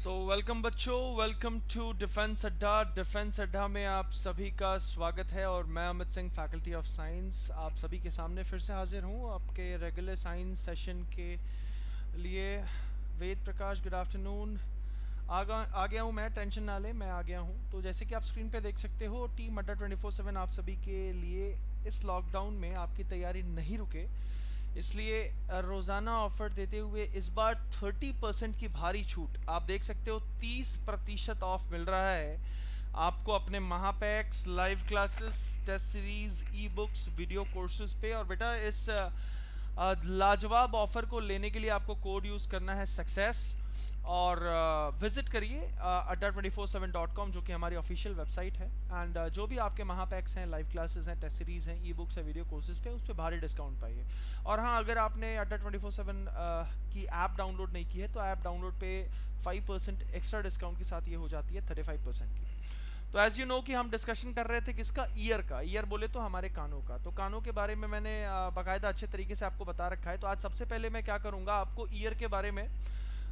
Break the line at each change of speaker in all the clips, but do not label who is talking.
Welcome बच्चों, welcome to defence अड्डा। Defence अड्डा में आप सभी का स्वागत है और मैं Amit Singh, faculty of science, आप सभी के सामने फिर से हाजिर हूँ आपके रेगुलर साइंस सेशन के लिए। Ved Prakash, good afternoon. आ गया हूँ मैं, टेंशन ना ले, मैं आ गया हूँ। तो जैसे कि आप स्क्रीन पे देख सकते हो, टीम अड्डा 24/7 आप सभी के लिए इस लॉकडाउन में आपकी तैयारी नहीं रुके, इसलिए रोज़ाना ऑफर देते हुए इस बार 30% की भारी छूट, आप देख सकते हो 30% ऑफ मिल रहा है आपको अपने महापैक्स, live classes, test series, e books, video courses पे। और बेटा इस लाजवाब ऑफर को लेने के लिए आपको कोड यूज़ करना है सक्सेस, और विजिट करिए adda247.com जो कि हमारी ऑफिशियल वेबसाइट है। एंड जो भी आपके महापैक्स हैं, लाइव क्लासेस हैं, टेस्ट सीरीज हैं, ई बुक्स है, वीडियो कोर्सेज पे उस पर भारी डिस्काउंट पाइए। और हाँ, अगर आपने adda247 की ऐप डाउनलोड नहीं की है तो ऐप डाउनलोड पे 5% एक्स्ट्रा डिस्काउंट के साथ ये हो जाती है 35% की। तो एज यू नो कि हम डिस्कशन कर रहे थे किसका, ईयर का। ईयर बोले तो हमारे कानों का। तो कानों के बारे में मैंने बाकायदा अच्छे तरीके से आपको बता रखा है। तो आज सबसे पहले मैं क्या करूँगा, आपको ईयर के बारे में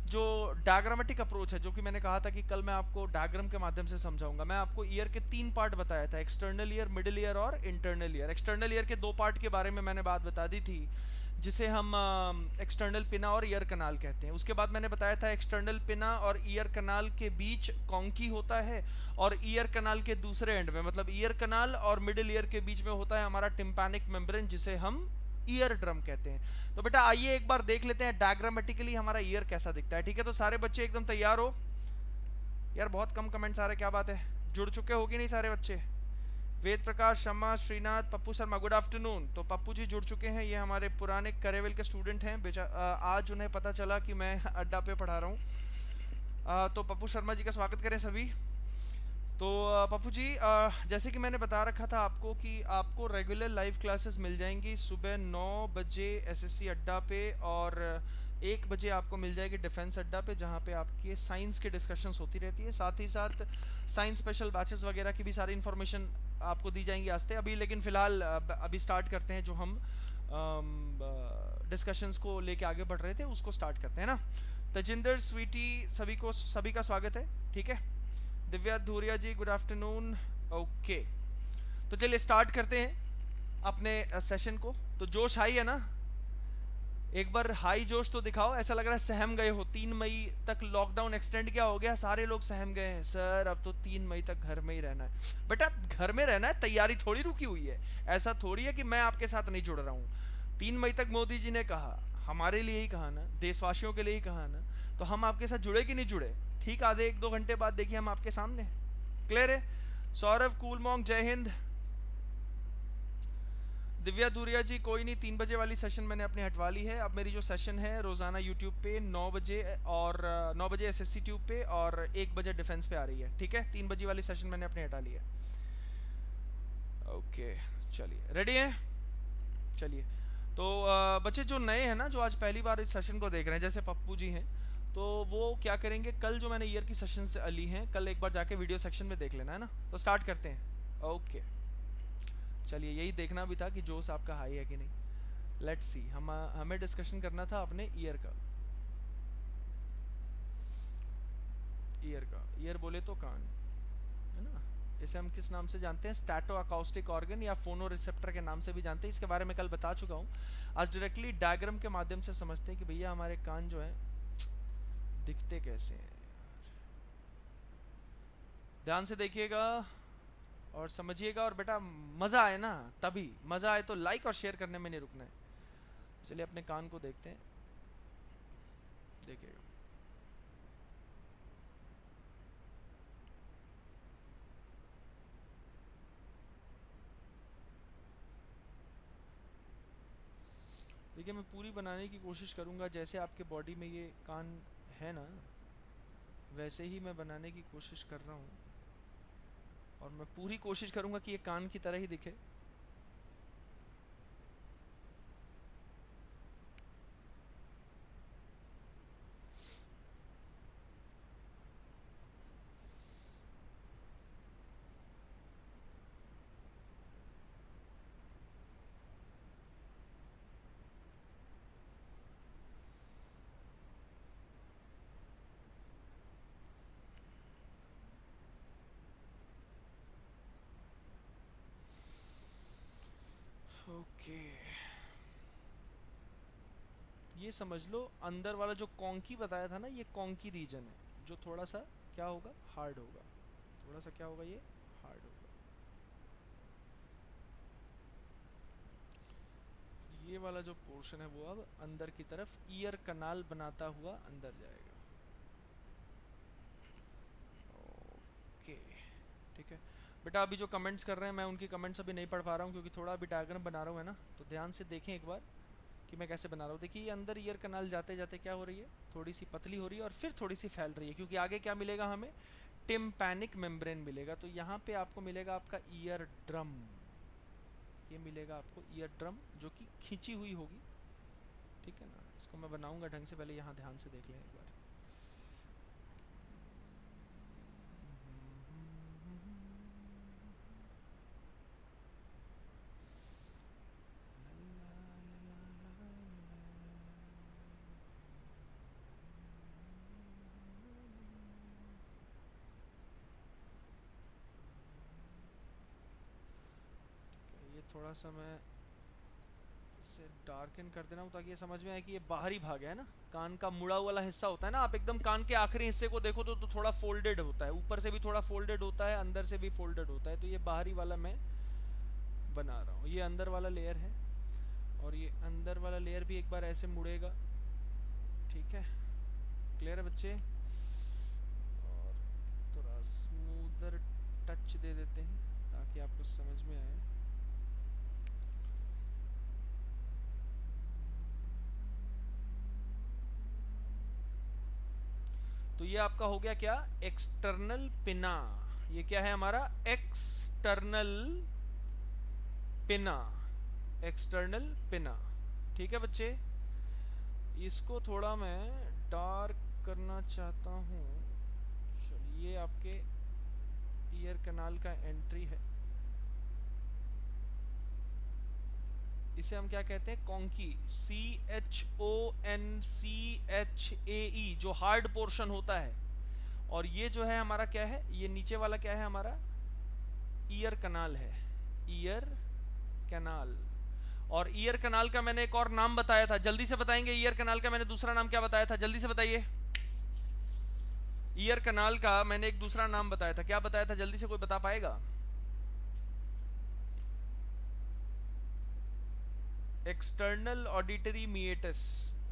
जो डायग्रामेटिक अप्रोच है, जो कि मैंने कहा था कि कल मैं आपको डायग्राम के माध्यम से समझाऊंगा। मैं आपको ईयर के 3 पार्ट बताया था, एक्सटर्नल ईयर, मिडिल ईयर और इंटरनल ईयर। एक्सटर्नल ईयर के 2 पार्ट के बारे में मैंने बात बता दी थी, जिसे हम एक्सटर्नल पिना और ईयर कनाल कहते हैं। उसके बाद मैंने बताया था एक्सटर्नल पिना और ईयर कनाल के बीच कॉन्की होता है, और ईयर कनाल के दूसरे एंड में, मतलब ईयर कनाल और मिडिल ईयर के बीच में होता है हमारा टिम्पैनिक मेम्ब्रेन, जिसे हम ईयर ड्रम कहते हैं। तो बेटा आइए एक बार देख लेते हैं डायग्रामेटिकली हमारा ईयर कैसा दिखता है। ठीक है, तो सारे बच्चे एकदम तैयार हो। यार बहुत कम कमेंट्स आ रहे, क्या बात है? जुड़ चुके होगे नहीं सारे बच्चे? Ved Prakash, Sharma, Srinath, Pappu Sharma, good afternoon. तो पप्पू जी जुड़ चुके हैं, ये हमारे पुराने करेवल के स्टूडेंट हैं। आज उन्हें पता चला कि मैं अड्डा पे पढ़ा रहा हूँ। तो पप्पू शर्मा जी का स्वागत करें सभी। तो पप्पू जी, जैसे कि मैंने बता रखा था आपको कि आपको रेगुलर लाइव क्लासेस मिल जाएंगी सुबह 9 बजे एसएससी अड्डा पे, और 1 बजे आपको मिल जाएगी डिफेंस अड्डा पे, जहाँ पे आपके साइंस के डिस्कशंस होती रहती है। साथ ही साथ साइंस स्पेशल बैचेस वगैरह की भी सारी इन्फॉर्मेशन आपको दी जाएंगी आस्ते अभी। लेकिन फ़िलहाल अभी स्टार्ट करते हैं, जो हम डिस्कशंस को लेके आगे बढ़ रहे थे उसको स्टार्ट करते हैं ना। तजिंदर, स्वीटी, सभी का स्वागत है। ठीक है, दिव्या धूरिया जी, गुड आफ्टरनून। ओके, तो चलिए स्टार्ट करते हैं अपने सेशन को। तो जोश हाई है ना? एक बार हाई जोश तो दिखाओ, ऐसा लग रहा है सहम गए हो। 3 मई तक लॉकडाउन एक्सटेंड क्या हो गया, सारे लोग सहम गए हैं। सर अब तो 3 मई तक घर में ही रहना है। बेटा घर में रहना है, तैयारी थोड़ी रुकी हुई है। ऐसा थोड़ी है कि मैं आपके साथ नहीं जुड़ रहा हूँ। 3 मई तक मोदी जी ने कहा, हमारे लिए ही कहा ना, देशवासियों के लिए ही कहा ना, तो हम आपके साथ जुड़े कि नहीं जुड़े? ठीक, आधे 1-2 घंटे बाद देखिए हम आपके सामने। क्लियर है? सौरभ, कूल मॉन्ग, जय हिंद। दिव्या दूरिया जी, कोई नहीं, 3 बजे वाली सेशन मैंने अपनी हटवा ली है। अब मेरी जो सेशन है रोज़ाना यूट्यूब पे 9 बजे, और 9 बजे एसएससी ट्यूब पे, और 1 बजे डिफेंस पे आ रही है। ठीक है, 3 बजे वाली सेशन मैंने अपनी हटा ली है। ओके, चलिए रेडी हैं? चलिए, तो बच्चे जो नए हैं ना, जो आज पहली बार इस सेशन को देख रहे हैं, जैसे पप्पू जी हैं, तो वो क्या करेंगे, कल जो मैंने ईयर की सेशन से ली हैं, कल एक बार जाके वीडियो सेक्शन में देख लेना है ना। तो स्टार्ट करते हैं। ओके, चलिए, यही देखना भी था कि जोश आपका हाई है कि नहीं। लेट्स सी, हमें डिस्कशन करना था अपने ईयर का। ईयर बोले तो कान, है ना? इसे हम किस नाम से जानते हैं? स्टैटो अकाउस्टिक ऑर्गन या फोनो रिसेप्टर के नाम से भी जानते हैं। इसके बारे में कल बता चुका हूँ। आज डायरेक्टली डायग्राम के माध्यम से समझते हैं कि भैया हमारे कान जो है दिखते कैसे हैं। ध्यान से देखिएगा और समझिएगा, और बेटा मज़ा आए ना, तभी मज़ा आए तो लाइक और शेयर करने में नहीं रुकना है। चलिए अपने कान को देखते हैं, देखिएगा। देखिए, मैं पूरी बनाने की कोशिश करूँगा, जैसे आपके बॉडी में ये कान है ना, वैसे ही मैं बनाने की कोशिश कर रहा हूँ। और मैं पूरी कोशिश करूँगा कि ये कान की तरह ही दिखे। ओके, ये समझ लो अंदर वाला जो कॉन्की बताया था ना, ये कॉन्की रीजन है जो थोड़ा सा क्या होगा, हार्ड होगा, थोड़ा सा क्या होगा, ये हार्ड होगा। ये वाला जो पोर्शन है वो अब अंदर की तरफ ईयर कनाल बनाता हुआ अंदर जाएगा। ओके ठीक है बेटा, अभी जो कमेंट्स कर रहे हैं मैं उनकी कमेंट्स अभी नहीं पढ़ पा रहा हूँ क्योंकि थोड़ा अभी डायग्राम बना रहा हूँ, है ना, तो ध्यान से देखें एक बार कि मैं कैसे बना रहा हूँ। देखिए ये अंदर ईयर कनाल जाते जाते क्या हो रही है, थोड़ी सी पतली हो रही है और फिर थोड़ी सी फैल रही है, क्योंकि आगे क्या मिलेगा हमें, टिम्पैनिक मेम्ब्रेन मिलेगा। तो यहाँ पे आपको मिलेगा आपका ईयर ड्रम, ये मिलेगा आपको ईयर ड्रम जो कि खींची हुई होगी, ठीक है ना। इसको मैं बनाऊंगा ढंग से, पहले यहाँ ध्यान से देख लें एक बार। ये थोड़ा सा मैं इसे डार्कन कर दे रहा हूँ ताकि ये समझ में आए कि ये बाहरी भाग है ना, कान का मुड़ा वाला हिस्सा होता है ना, आप एकदम कान के आखिरी हिस्से को देखो तो थोड़ा फोल्डेड होता है, ऊपर से भी थोड़ा फोल्डेड होता है, अंदर से भी फोल्डेड होता है। तो ये बाहरी वाला मैं बना रहा हूँ, ये अंदर वाला लेयर है और ये अंदर वाला लेयर भी एक बार ऐसे मुड़ेगा, ठीक है, क्लियर है बच्चे। और थोड़ा स्मूदर टच दे देते हैं ताकि आपको समझ में आए। तो ये आपका हो गया क्या, एक्सटर्नल पिना, ये क्या है हमारा, एक्सटर्नल पिना, एक्सटर्नल पिना, ठीक है बच्चे। इसको थोड़ा मैं डार्क करना चाहता हूँ, चलिए आपके ईयर कनाल का एंट्री है, इसे हम क्या कहते हैं, कॉन्की, CHONCHAE, जो हार्ड पोर्शन होता है। और ये जो है हमारा क्या है, ये नीचे वाला क्या है हमारा, ईयर कनाल है, ईयर कनाल। और ईयर कनाल का मैंने एक और नाम बताया था, जल्दी से बताएंगे, ईयर कनाल का मैंने दूसरा नाम क्या बताया था, जल्दी से बताइए। ईयर कनाल का मैंने एक दूसरा नाम बताया था, क्या बताया था, जल्दी से कोई बता पाएगा। एक्सटर्नल ऑडिटरी मीएटस,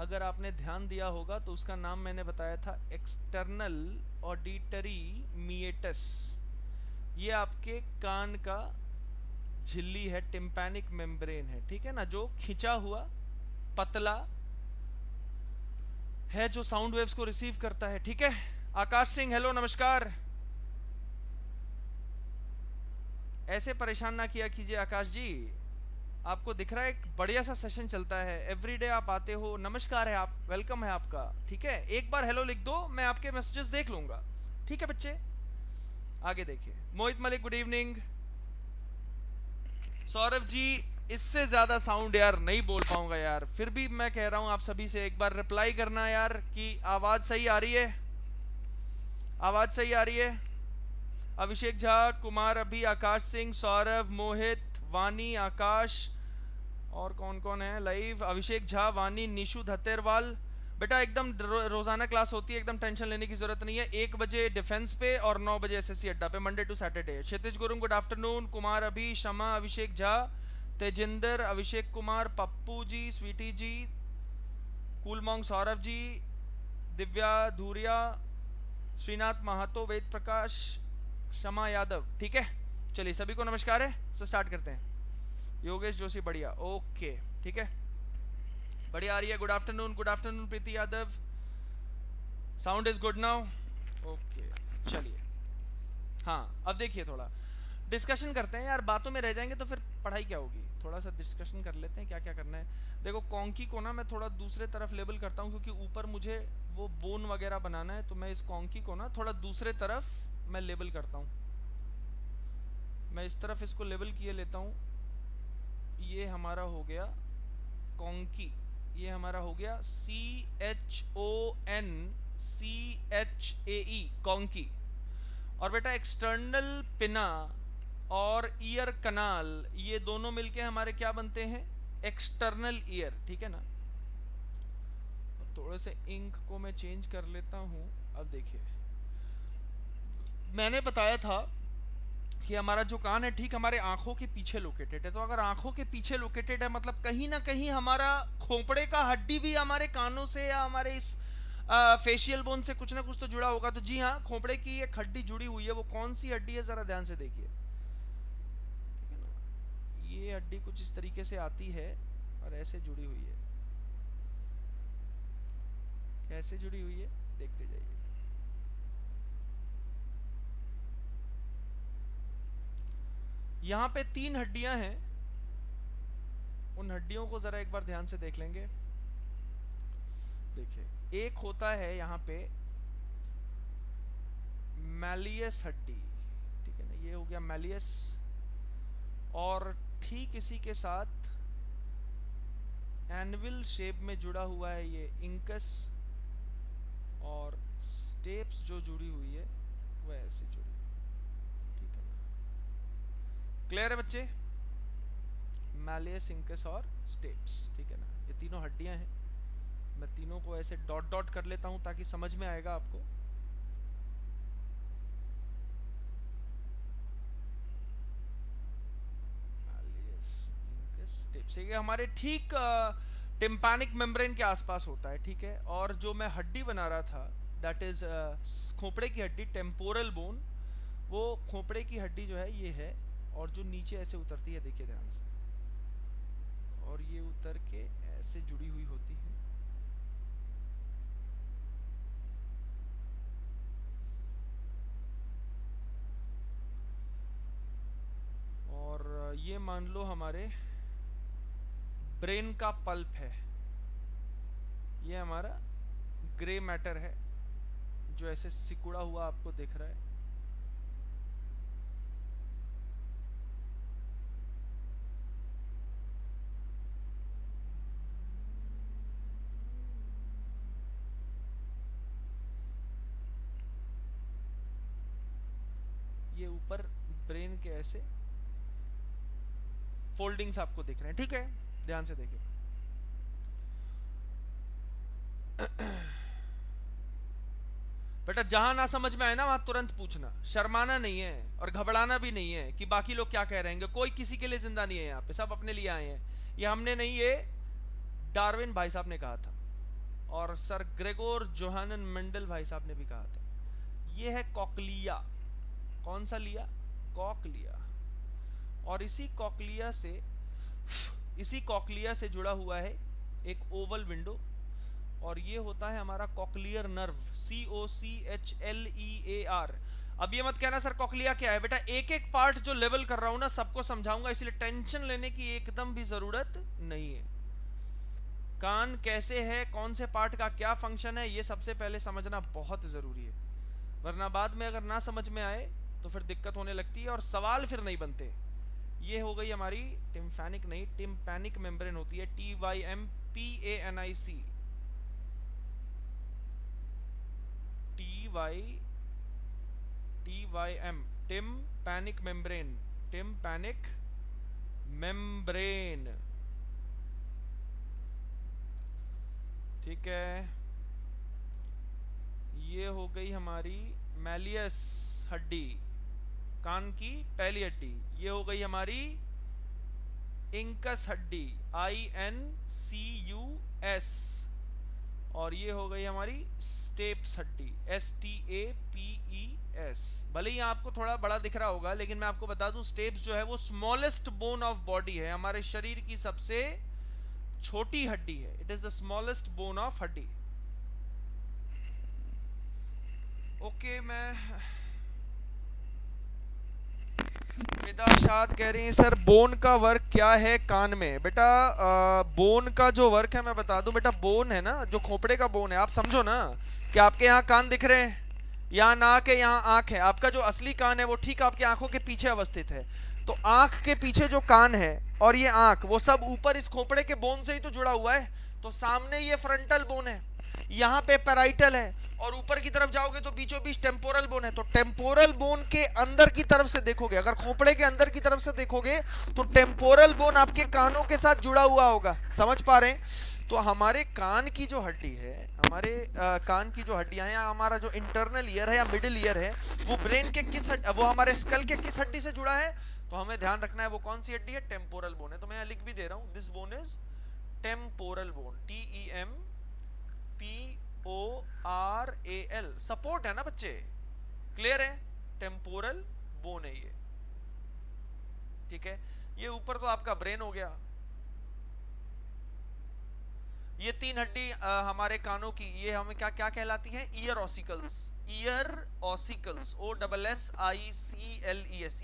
अगर आपने ध्यान दिया होगा तो उसका नाम मैंने बताया था एक्सटर्नल ऑडिटरी मीएटस। ये आपके कान का झिल्ली है, टिम्पैनिक मेम्ब्रेन है, ठीक है ना, जो खिंचा हुआ पतला है, जो साउंड वेव्स को रिसीव करता है, ठीक है। आकाश सिंह हेलो नमस्कार, ऐसे परेशान ना किया कीजिए आकाश जी, आपको दिख रहा है एक बढ़िया सा सेशन चलता है, एवरीडे आप आते हो, नमस्कार है, आप वेलकम है आपका, ठीक है। एक बार हेलो लिख दो, मैं आपके मैसेजेस देख लूंगा, ठीक है बच्चे। आगे देखिए, मोहित मलिक गुड इवनिंग। सौरभ जी इससे ज्यादा साउंड यार नहीं बोल पाऊंगा यार, फिर भी मैं कह रहा हूं आप सभी से एक बार रिप्लाई करना यार कि आवाज सही आ रही है, आवाज सही आ रही है। अभिषेक झा, कुमार अभी, आकाश सिंह, सौरभ, मोहित, वानी, आकाश, और कौन कौन है लाइव, अभिषेक झा, वानी, निशु धतेरवाल। बेटा एकदम रोजाना क्लास होती है, एकदम टेंशन लेने की जरूरत नहीं है। 1 बजे डिफेंस पे और 9 बजे एसएससी अड्डा पे, Monday to Saturday. Kshitij Gurung good afternoon, Kumar Abhi, Shama, Abhishek Jha, Tejinder, Abhishek Kumar, Pappu ji, Sweety जी, कूलमोंग, सौरभ जी, दिव्या धूरिया, श्रीनाथ महातो, वेद प्रकाश, शमा यादव, ठीक है। चलिए सभी को नमस्कार है, तो स्टार्ट करते हैं। योगेश जोशी बढ़िया, ओके ठीक है, बढ़िया आ रही है। Good afternoon Preeti Yadav, sound is good now, okay चलिए। हाँ अब देखिए थोड़ा डिस्कशन करते हैं यार, बातों में रह जाएंगे तो फिर पढ़ाई क्या होगी, थोड़ा सा डिस्कशन कर लेते हैं क्या क्या करना है। देखो कॉन्की को ना मैं थोड़ा दूसरे तरफ लेबल करता हूँ क्योंकि ऊपर मुझे वो बोन वगैरह बनाना है, तो मैं इस कॉन्की को ना थोड़ा दूसरे तरफ मैं लेबल करता हूँ, मैं इस तरफ इसको लेबल किए लेता हूँ। ये हमारा हो गया कॉन्की, ये हमारा हो गया CHONCHAE कॉन्की। और बेटा एक्सटर्नल पिना और ईयर कनाल, ये दोनों मिलके हमारे क्या बनते हैं, एक्सटर्नल ईयर, ठीक है ना। थोड़े से इंक को मैं चेंज कर लेता हूं। अब देखिए, मैंने बताया था कि हमारा जो कान है ठीक हमारे आंखों के पीछे लोकेटेड है। तो अगर आंखों के पीछे लोकेटेड है मतलब कहीं ना कहीं हमारा खोपड़े का हड्डी भी हमारे कानों से या हमारे इस फेशियल बोन से कुछ ना कुछ तो जुड़ा होगा। तो जी हाँ, खोपड़े की एक हड्डी जुड़ी हुई है। वो कौन सी हड्डी है, जरा ध्यान से देखिए। ये हड्डी कुछ इस तरीके से आती है और ऐसे जुड़ी हुई है। कैसे जुड़ी हुई है देखते जाइए। यहाँ पे 3 हड्डियां हैं, उन हड्डियों को जरा एक बार ध्यान से देख लेंगे। देखिए, एक होता है यहाँ पे मैलियस हड्डी, ठीक है ना, ये हो गया मैलियस। और ठीक इसी के साथ एनविल शेप में जुड़ा हुआ है ये इंकस, और स्टेप्स जो जुड़ी हुई है वह ऐसे जुड़ी, ठीक है ना। क्लियर है बच्चे, मैलियस, इंकस और स्टेप्स, ठीक है ना। ये तीनों हड्डियां हैं। मैं तीनों को ऐसे डॉट डॉट कर लेता हूं ताकि समझ में आएगा आपको। मैलियस, इंकस, स्टेप्स, ये हमारे ठीक टिम्पैनिक मेम्ब्रेन के आसपास होता है, ठीक है। और जो मैं हड्डी बना रहा था दैट इज खोपड़े की हड्डी, टेम्पोरल बोन, वो खोपड़े की हड्डी जो है ये है, और जो नीचे ऐसे उतरती है, देखिए ध्यान से, और ये उतर के ऐसे जुड़ी हुई होती है। और ये मान लो हमारे ब्रेन का पल्प है, ये हमारा ग्रे मैटर है जो ऐसे सिकुड़ा हुआ आपको दिख रहा है। ये ऊपर ब्रेन के ऐसे फोल्डिंग्स आपको दिख रहे हैं, ठीक है, ध्यान से देखिए। बेटा जहां ना समझ में आए ना वहां तुरंत पूछना, शर्माना नहीं है और घबराना भी नहीं है कि बाकी लोग क्या कह रहे हैं। कोई किसी के लिए जिंदा नहीं है यहाँ पे, सब अपने लिए आए हैं। ये हमने नहीं, ये डार्विन भाई साहब ने कहा था और सर ग्रेगोर जोहानन मेंडल भाई साहब ने भी कहा था। ये है कॉकलिया। कौन सा लिया, कॉकलिया। और इसी कॉकलिया से जुड़ा हुआ है एक ओवल विंडो, और ये होता है हमारा कॉकलियर नर्व, COCHLEAR। अब ये मत कहना सर कॉकलिया क्या है, बेटा एक एक पार्ट जो लेवल कर रहा हूं ना सबको समझाऊंगा, इसलिए टेंशन लेने की एकदम भी जरूरत नहीं है। कान कैसे है, कौन से पार्ट का क्या फंक्शन है, ये सबसे पहले समझना बहुत जरूरी है, वरना बाद में अगर ना समझ में आए तो फिर दिक्कत होने लगती है और सवाल फिर नहीं बनते। ये हो गई हमारी टिम्पैनिक नहीं, टिम्पैनिक मेम्ब्रेन होती है, TYMPANIC, TYM, tympanic membrane, tympanic membrane, ठीक है। ये हो गई हमारी मैलियस हड्डी, कान की पहली हड्डी। ये हो गई हमारी इंकस हड्डी, INCUS, और ये हो गई हमारी स्टेप्स हड्डी, STAPES। भले ही आपको थोड़ा बड़ा दिख रहा होगा, लेकिन मैं आपको बता दूं स्टेप्स जो है वो स्मॉलेस्ट बोन ऑफ बॉडी है, हमारे शरीर की सबसे छोटी हड्डी है। It is the smallest bone of हड्डी। ओके, मैं फिदा शाद कह रही हैं सर बोन का वर्क क्या है कान में। बेटा बोन का जो वर्क है मैं बता दूं, बेटा बोन है ना जो खोपड़े का बोन है, आप समझो ना कि आपके यहाँ कान दिख रहे हैं, यहाँ नाक है, यहाँ आंख है। आपका जो असली कान है वो ठीक आपकी आंखों के पीछे अवस्थित है। तो आंख के पीछे जो कान है और ये आंख, वो सब ऊपर इस खोपड़े के बोन से ही तो जुड़ा हुआ है। तो सामने ये फ्रंटल बोन है, यहाँ पे पैराइटल है,
और ऊपर की तरफ जाओगे तो बीचों बीच टेम्पोरल बोन है। तो टेम्पोरल बोन के अंदर की तरफ से देखोगे, अगर खोपड़े के अंदर की तरफ से देखोगे तो टेम्पोरल बोन आपके कानों के साथ जुड़ा हुआ होगा। समझ पा रहे हैं? तो हमारे कान की जो हड्डी है, हमारे कान की जो हड्डियां हैं, या हमारा जो इंटरनल ईयर है या मिडिल ईयर है, वो ब्रेन के वो हमारे स्कल के किस हड्डी से जुड़ा है? तो हमें ध्यान रखना है वो कौन सी हड्डी है? टेम्पोरल बोन है। तो मैं यहाँ लिख भी दे रहा हूं, this bone is temporal bone, TEMPORAL। Support है ना बच्चे, क्लियर है? टेम्पोरल बोन है ये, ठीक है। ये ऊपर तो आपका ब्रेन हो गया। ये तीन हड्डी हमारे कानों की, ये हमें क्या क्या कहलाती हैं? Ear ossicles. Ear ossicles, OSSICLES,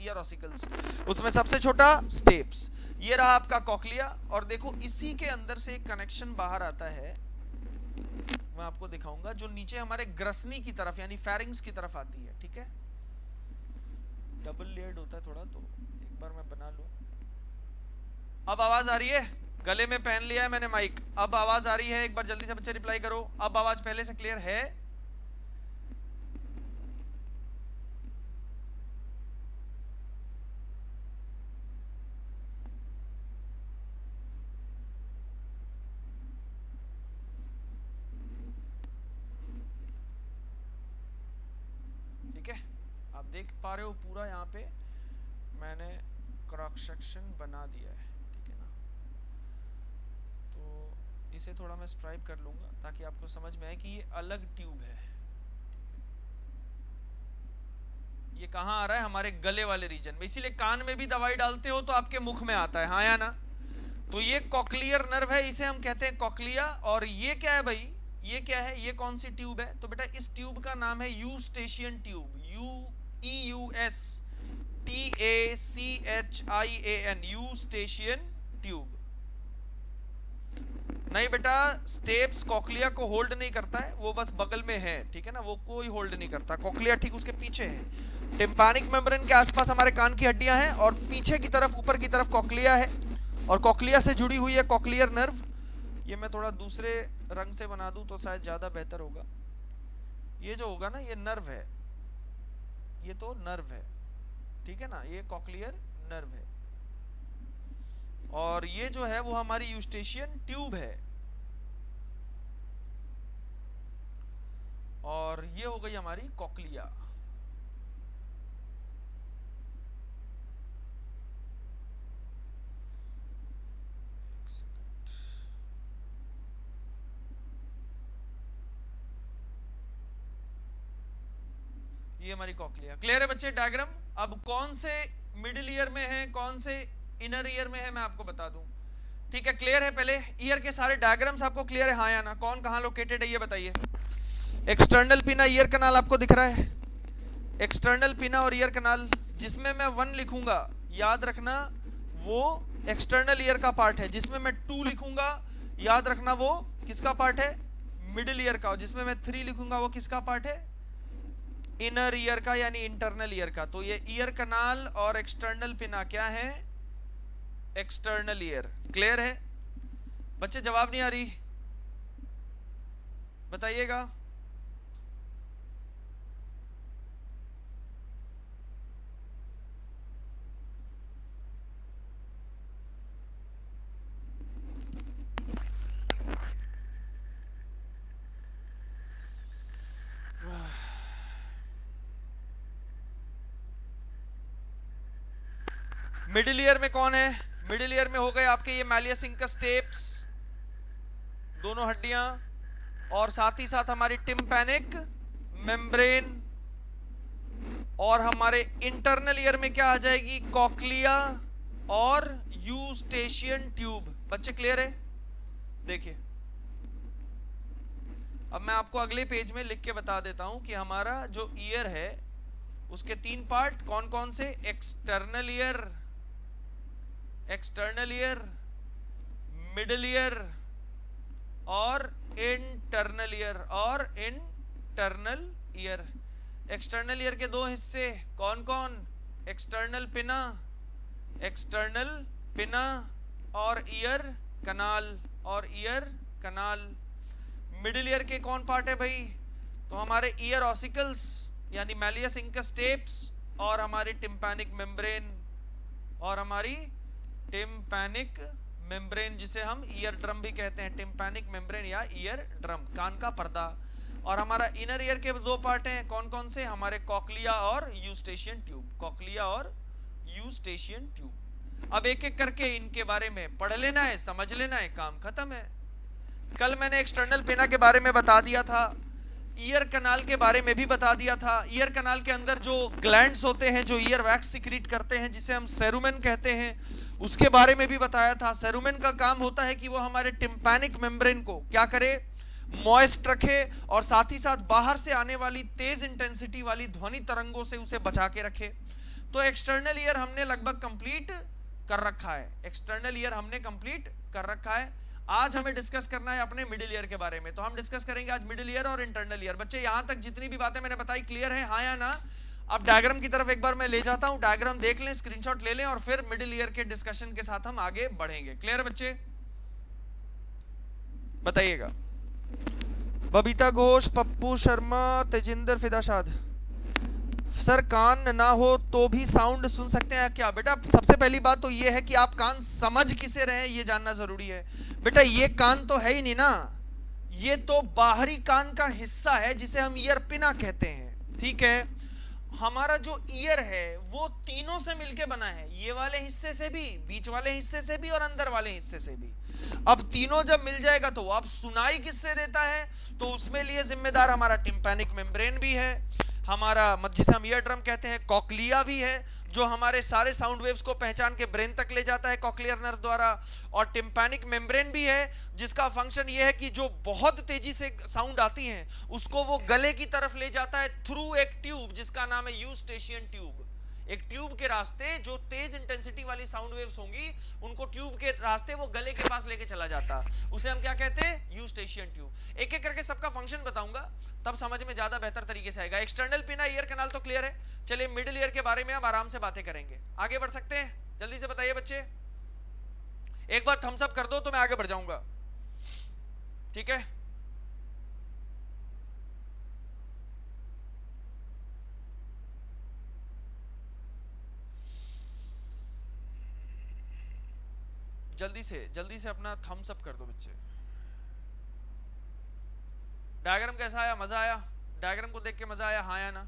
ear ossicles. उसमें सबसे छोटा स्टेप्स। ये रहा आपका कॉक्लिया, और देखो इसी के अंदर से एक कनेक्शन बाहर आता है, मैं आपको दिखाऊंगा, जो नीचे हमारे ग्रसनी की तरफ यानी फेरिंग्स की तरफ आती है, ठीक है। डबल लेयर्ड होता है थोड़ा, तो एक बार मैं बना लूं। अब आवाज आ रही है? गले में पहन लिया है मैंने माइक, अब आवाज आ रही है? एक बार जल्दी से बच्चे रिप्लाई करो, अब आवाज पहले से क्लियर है? ठीक है, आप देख पा रहे हो पूरा यहाँ पे मैंने क्रॉस सेक्शन बना दिया है, ठीक है ना। तो इसे थोड़ा मैं स्ट्राइप कर लूंगा ताकि आपको समझ में आए कि ये अलग ट्यूब है। ये कहाँ आ रहा है? हमारे गले वाले रीजन में, इसीलिए कान में भी दवाई डालते हो तो आपके मुख में आता है, हाँ या ना? तो ये कॉक्लियर नर्व है, इसे हम कहते हैं कॉक्लिया। और ये क्या है भाई? ये क्या है? ये कौन सी ट्यूब है? तो बेटा इस ट्यूब का नाम है Eustachian tube, EUSTACHIAN, Eustachian tube. नहीं बेटा, स्टेप्स कॉक्लिया को होल्ड नहीं करता है, वो बस बगल में है, ठीक है ना, वो कोई होल्ड नहीं करता। कॉक्लिया ठीक उसके पीछे है। टिम्पैनिक मेम्ब्रेन के आसपास हमारे कान की हड्डियां हैं, और पीछे की तरफ ऊपर की तरफ कॉक्लिया है, और कॉक्लिया से जुड़ी हुई है कॉक्लियर नर्व। ये मैं थोड़ा दूसरे रंग से बना दूं तो शायद ज्यादा बेहतर होगा। ये जो होगा ना, ये नर्व है, ये तो नर्व है, ठीक है ना, ये कॉक्लियर नर्व है। और ये जो है वो हमारी यूस्टेशियन ट्यूब है। और ये हो गई हमारी कॉक्लिया। ये हमारी कॉक्लिया। क्लियर है बच्चे डायग्राम? अब कौन से मिडिल ईयर में है, कौन से इनर ईयर में है, मैं आपको बता दूं, ठीक है। क्लियर है? पहले ईयर के सारे डायग्राम्स आपको क्लियर है, हाँ या ना? कौन कहां लोकेटेड है ये बताइए। एक्सटर्नल पिना ईयर कनाल आपको दिख रहा है, एक्सटर्नल पिना और ईयर कनाल। जिसमें मैं 1 लिखूंगा, याद रखना वो एक्सटर्नल ईयर का पार्ट है। जिसमें मैं 2 लिखूंगा, याद रखना वो किसका पार्ट है? मिडिल ईयर का। जिसमें मैं 3 लिखूंगा वो किसका पार्ट है? इनर ईयर का यानी इंटरनल ईयर का। तो ये ईयर कनाल और एक्सटर्नल पिना क्या है? External ear. क्लियर है बच्चे? जवाब नहीं आ रही बताइएगा। मिडिल ईयर में कौन है? मिडिल ईयर में हो गए आपके ये मैलियस इंकस स्टेप्स, दोनों हड्डियां, और साथ ही साथ हमारी टिम्पैनिक मेम्ब्रेन। और हमारे इंटरनल ईयर में क्या आ जाएगी? कॉक्लिया और यूस्टेशियन ट्यूब। बच्चे क्लियर है? देखिए अब मैं आपको अगले पेज में लिख के बता देता हूं कि हमारा जो ईयर है उसके 3 पार्ट कौन कौन से? External ear, external ear, middle ear और इंटरनल ईयर, और इंटरनल ईयर। एक्सटर्नल ईयर के 2 हिस्से कौन कौन? एक्सटर्नल पिना, एक्सटर्नल पिना और ईयर कनाल, और ईयर कनाल। मिडिल ईयर के कौन पार्ट है भाई? तो हमारे ईयर ऑसिकल्स यानी मैलियस इंकस टेप्स और हमारी टिम्पैनिक मेम्ब्रेन और हमारी टिम्पैनिक मेम्ब्रेन जिसे हम ईयर ड्रम भी कहते हैं, टिम्पैनिक मेम्ब्रेन या ईयर ड्रम, कान का पर्दा। और हमारा इनर ईयर के दो पार्ट हैं, कौन कौन से? हमारे कॉक्लिया और यूस्टेशियन ट्यूब, कॉक्लिया और यूस्टेशियन ट्यूब। अब एक एक करके इनके बारे में पढ़ लेना है, समझ लेना है, काम खत्म है। कल मैंने एक्सटर्नल पेना के बारे में बता दिया था, ईयर कनाल के बारे में भी बता दिया था। ईयर कनाल के अंदर जो ग्लैंड्स होते हैं जो ईयर वैक्स सिक्रीट करते हैं जिसे हम सेरुमेन कहते हैं, उसके बारे में भी बताया था। सेरुमेन का काम होता है कि वो हमारे टिम्पैनिक मेम्ब्रेन को क्या करे? मॉइस्ट रखे और साथ ही साथ बाहर से आने वाली तेज इंटेंसिटी वाली ध्वनि तरंगों से उसे बचा के रखे। तो एक्सटर्नल ईयर हमने लगभग कंप्लीट कर रखा है, एक्सटर्नल ईयर हमने कंप्लीट कर रखा है। आज हमें डिस्कस करना है अपने मिडिल ईयर के बारे में, तो हम डिस्कस करेंगे आज मिडिल ईयर और इंटरनल ईयर। बच्चे यहां तक जितनी भी बातें मैंने बताई क्लियर है, हाँ या ना? अब डायग्राम की तरफ एक बार मैं ले जाता हूं, डायग्राम देख लें, स्क्रीनशॉट ले लें और फिर मिडिल ईयर के डिस्कशन के साथ हम आगे बढ़ेंगे। क्लियर बच्चे? बताइएगा। बबीता घोष, पप्पू शर्मा, तेजिंदर फिदाशाद। सर कान ना हो तो भी साउंड सुन सकते हैं क्या? बेटा सबसे पहली बात तो ये है कि आप कान समझ किसे रहे हैं ये जानना जरूरी है। बेटा ये कान तो है ही नहीं ना, ये तो बाहरी कान का हिस्सा है जिसे हम ईयर पिना कहते हैं, ठीक है। हमारा जो ईयर है वो तीनों से मिलके बना है, ये वाले हिस्से से भी, बीच वाले हिस्से से भी और अंदर वाले हिस्से से भी। अब तीनों जब मिल जाएगा तो अब सुनाई किससे देता है? तो उसमें लिए जिम्मेदार हमारा टिम्पैनिक मेम्ब्रेन भी है, हमारा जिसे हम ईयर ड्रम कहते हैं, कॉक्लिया भी है जो हमारे सारे साउंड वेव्स को पहचान के ब्रेन तक ले जाता है कॉक्लियर नर्व द्वारा, और टिम्पैनिक मेम्ब्रेन भी है जिसका फंक्शन ये है कि जो बहुत तेजी से साउंड आती है उसको वो गले की तरफ ले जाता है थ्रू एक ट्यूब जिसका नाम है यूस्टेशियन ट्यूब। एक ट्यूब के रास्ते जो तेज इंटेंसिटी वाली साउंड वेव्स होंगी उनको ट्यूब के रास्ते वो गले के पास लेके चला जाता, उसे हम क्या कहते हैं? Eustachian tube. एक एक करके सबका फंक्शन बताऊंगा तब समझ में ज्यादा बेहतर तरीके से आएगा। एक्सटर्नल पिना, ईयर कैनाल तो क्लियर है। चलिए मिडिल ईयर के बारे में अब आराम से बातें करेंगे, आगे बढ़ सकते हैं? जल्दी से बताइए बच्चे, एक बार थम्स अप कर दो तो मैं आगे बढ़ जाऊंगा, ठीक है। जल्दी से अपना थम्स अप कर दो बच्चे। डायग्राम कैसा आया? मजा आया? डायग्राम को देख के मजा आया, हाँ या ना?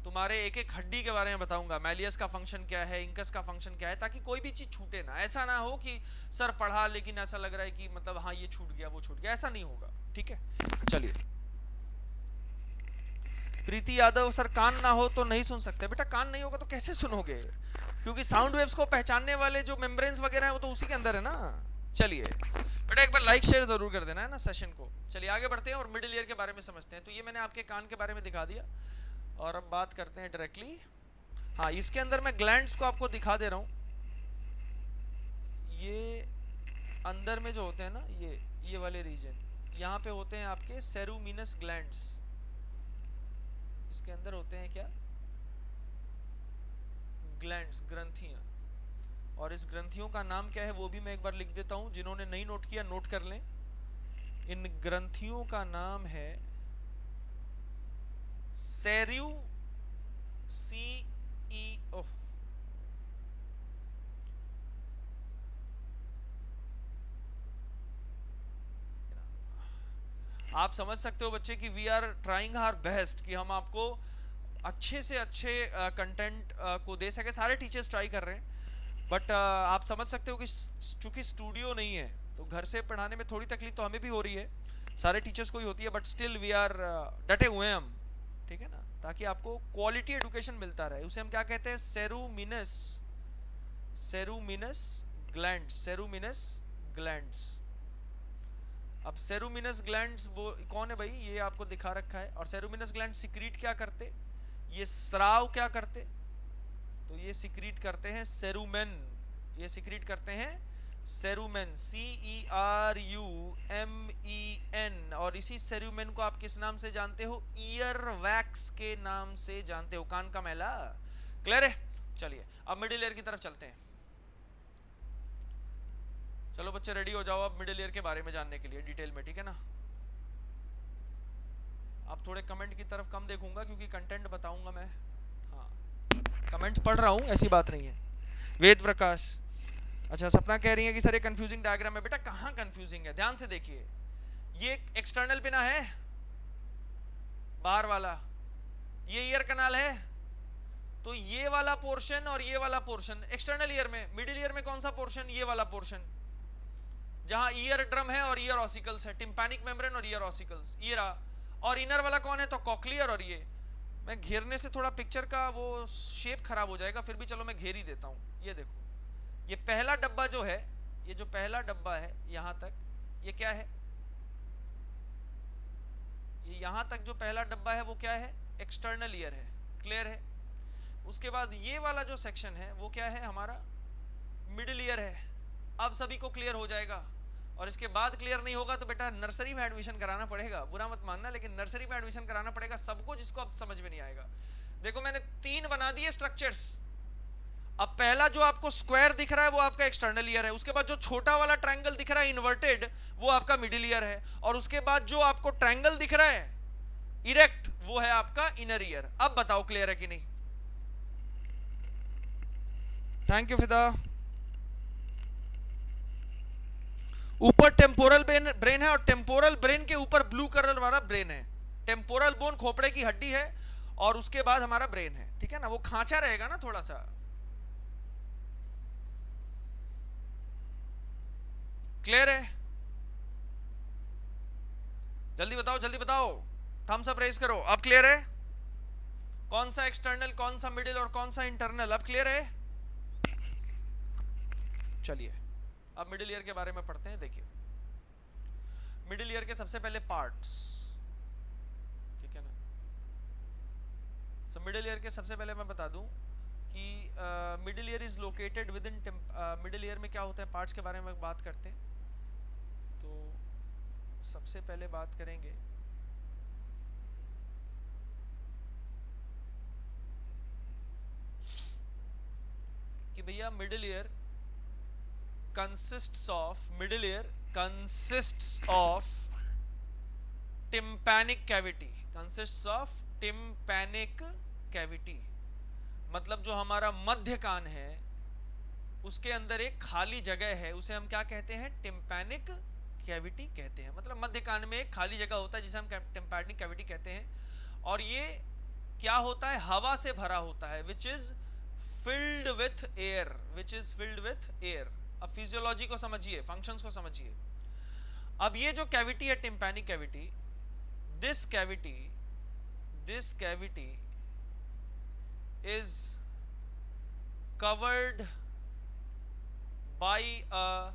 तुम्हारे एक एक हड्डी के बारे में बताऊंगा, मैलियस का फंक्शन क्या है, इंकस का फंक्शन क्या है, ताकि कोई भी चीज छूटे ना। ऐसा ना हो कि सर पढ़ा लेकिन ऐसा लग रहा है कि मतलब हाँ ये छूट गया वो छूट गया, ऐसा नहीं होगा, ठीक है। चलिए, प्रीति यादव, सर कान ना हो तो नहीं सुन सकते। बेटा कान नहीं होगा तो कैसे सुनोगे? क्योंकि साउंड वेव्स को पहचानने वाले जो मेम्ब्रेन्स वगैरह है वो तो उसी के अंदर है ना। चलिए बेटा एक बार लाइक शेयर जरूर कर देना है ना सेशन को। चलिए आगे बढ़ते हैं और मिडिल ईयर के बारे में समझते हैं। तो ये मैंने आपके कान के बारे में दिखा दिया और अब बात करते हैं डायरेक्टली। हाँ, इसके अंदर मैं ग्लैंड्स को आपको दिखा दे रहा हूँ। ये अंदर में जो होते हैं ना, ये वाले रीजन यहाँ पे होते हैं आपके सेरुमिनस ग्लैंड्स। इसके अंदर होते हैं क्या? ग्लैंड्स, ग्रंथियां। और इस ग्रंथियों का नाम क्या है वो भी मैं एक बार लिख देता हूं, जिन्होंने नहीं नोट किया नोट कर लें। इन ग्रंथियों का नाम है सेरू CEO। आप समझ सकते हो बच्चे कि we are trying our best कि हम आपको अच्छे से अच्छे कंटेंट को दे सके। सारे टीचर्स ट्राई कर रहे हैं बट आप समझ सकते हो कि चूंकि स्टूडियो नहीं है तो घर से पढ़ाने में थोड़ी तकलीफ तो हमें भी हो रही है, सारे टीचर्स को ही होती है, बट स्टिल वी आर डटे हुए हैं हम, ठीक है ना, ताकि आपको क्वालिटी एजुकेशन मिलता रहे। उसे हम क्या कहते हैं? सेरुमिनस ग्लैंड, सेरुमिनस ग्लैंड्स। अब सेरुमिनस ग्लैंड्स वो कौन है भाई? ये आपको दिखा रखा है। और सेरुमिनस ग्लैंड सिक्रीट क्या करते? ये स्राव क्या करते? तो ये सिक्रीट करते हैं सेरुमेन, ये सिक्रीट करते हैं सेरुमेन, CERUMEN। और इसी सेरुमेन को आप किस नाम से जानते हो? ईयर वैक्स के नाम से जानते हो, कान का मैला। क्लियर है? चलिए अब मिडिल ईयर की तरफ चलते हैं। चलो बच्चे रेडी हो जाओ अब मिडिल ईयर के बारे में जानने के लिए डिटेल में, ठीक है ना। आप थोड़े कमेंट की तरफ कम देखूंगा क्योंकि कंटेंट बताऊंगा मैं। हाँ, कमेंट्स पढ़ रहा हूँ, ऐसी बात नहीं है। वेद प्रकाश, अच्छा सपना कह रही है कि सर ये कंफ्यूजिंग डायग्राम है। बेटा कहाँ कंफ्यूजिंग है, ध्यान से देखिए। ये एक्सटर्नल पिना है, बाहर वाला, ये ईयर कनाल है, तो ये वाला पोर्शन और ये वाला पोर्शन एक्सटर्नल ईयर में। मिडिल ईयर में कौन सा पोर्शन, ये वाला पोर्शन जहां ईयर ड्रम है और ईयर ऑसिकल्स है, टिम्पैनिक मेम्ब्रेन और ईयर ऑसिकल्स, ये रहा। और इनर वाला कौन है, तो कॉक्लियर। और ये मैं घेरने से थोड़ा पिक्चर का वो शेप खराब हो जाएगा, फिर भी चलो मैं घेर ही देता हूं। ये देखो, ये पहला डब्बा जो है, ये जो पहला डब्बा है यहां तक, ये क्या है, ये यहां तक जो पहला डब्बा है वो क्या है, एक्सटर्नल ईयर है। क्लियर है। उसके बाद ये वाला जो सेक्शन है वो क्या है, हमारा मिडिल ईयर है। अब सभी को क्लियर हो जाएगा। और इसके बाद क्लियर नहीं होगा तो बेटा नर्सरी में एडमिशन कराना पड़ेगा, बुरा मत मानना, लेकिन नर्सरी में एडमिशन कराना पड़ेगा सबको जिसको अब समझ में नहीं आएगा। देखो मैंने 3 बना दिए स्ट्रक्चर्स। अब पहला जो आपको स्क्वायर दिख रहा है वो आपका एक्सटर्नल ईयर है। उसके बाद जो छोटा वाला ट्रायंगल दिख रहा है इन्वर्टेड, वो आपका मिडिल ईयर है। और उसके बाद जो आपको ट्रायंगल दिख रहा है इरेक्ट, वो है आपका इनर ईयर। अब बताओ क्लियर है कि नहीं। थैंक यू फिदा। ऊपर टेम्पोरल ब्रेन है और टेम्पोरल ब्रेन के ऊपर ब्लू कलर वाला ब्रेन है। टेम्पोरल बोन खोपड़े की हड्डी है और उसके बाद हमारा ब्रेन है, ठीक है ना। वो खांचा रहेगा ना थोड़ा सा। क्लियर है। जल्दी बताओ जल्दी बताओ, थम्स अप रेज करो। अब क्लियर है कौन सा एक्सटर्नल, कौन सा मिडिल और कौन सा इंटरनल। अब क्लियर है। चलिए अब मिडिल ईयर के बारे में पढ़ते हैं। देखिए मिडिल ईयर के सबसे पहले पार्ट्स, ठीक है ना। सब मिडिल ईयर के सबसे पहले मैं बता दूं कि middle ear is located with in, middle ear में क्या होता है पार्ट्स के बारे में बात करते हैं। तो सबसे पहले बात करेंगे कि भैया middle ear consists of tympanic cavity, मतलब जो हमारा मध्य कान है उसके अंदर एक खाली जगह है, उसे हम क्या कहते हैं, टिम्पैनिक कैविटी कहते हैं। मतलब मध्य कान में एक खाली जगह होता है जिसे हम टिम्पैनिक कैविटी कहते हैं। और ये क्या होता है, हवा से भरा होता है, which is filled with air. अब फिजियोलॉजी को समझिए, फंक्शंस को समझिए। अब ये जो कैविटी है tympanic cavity, this cavity is covered by a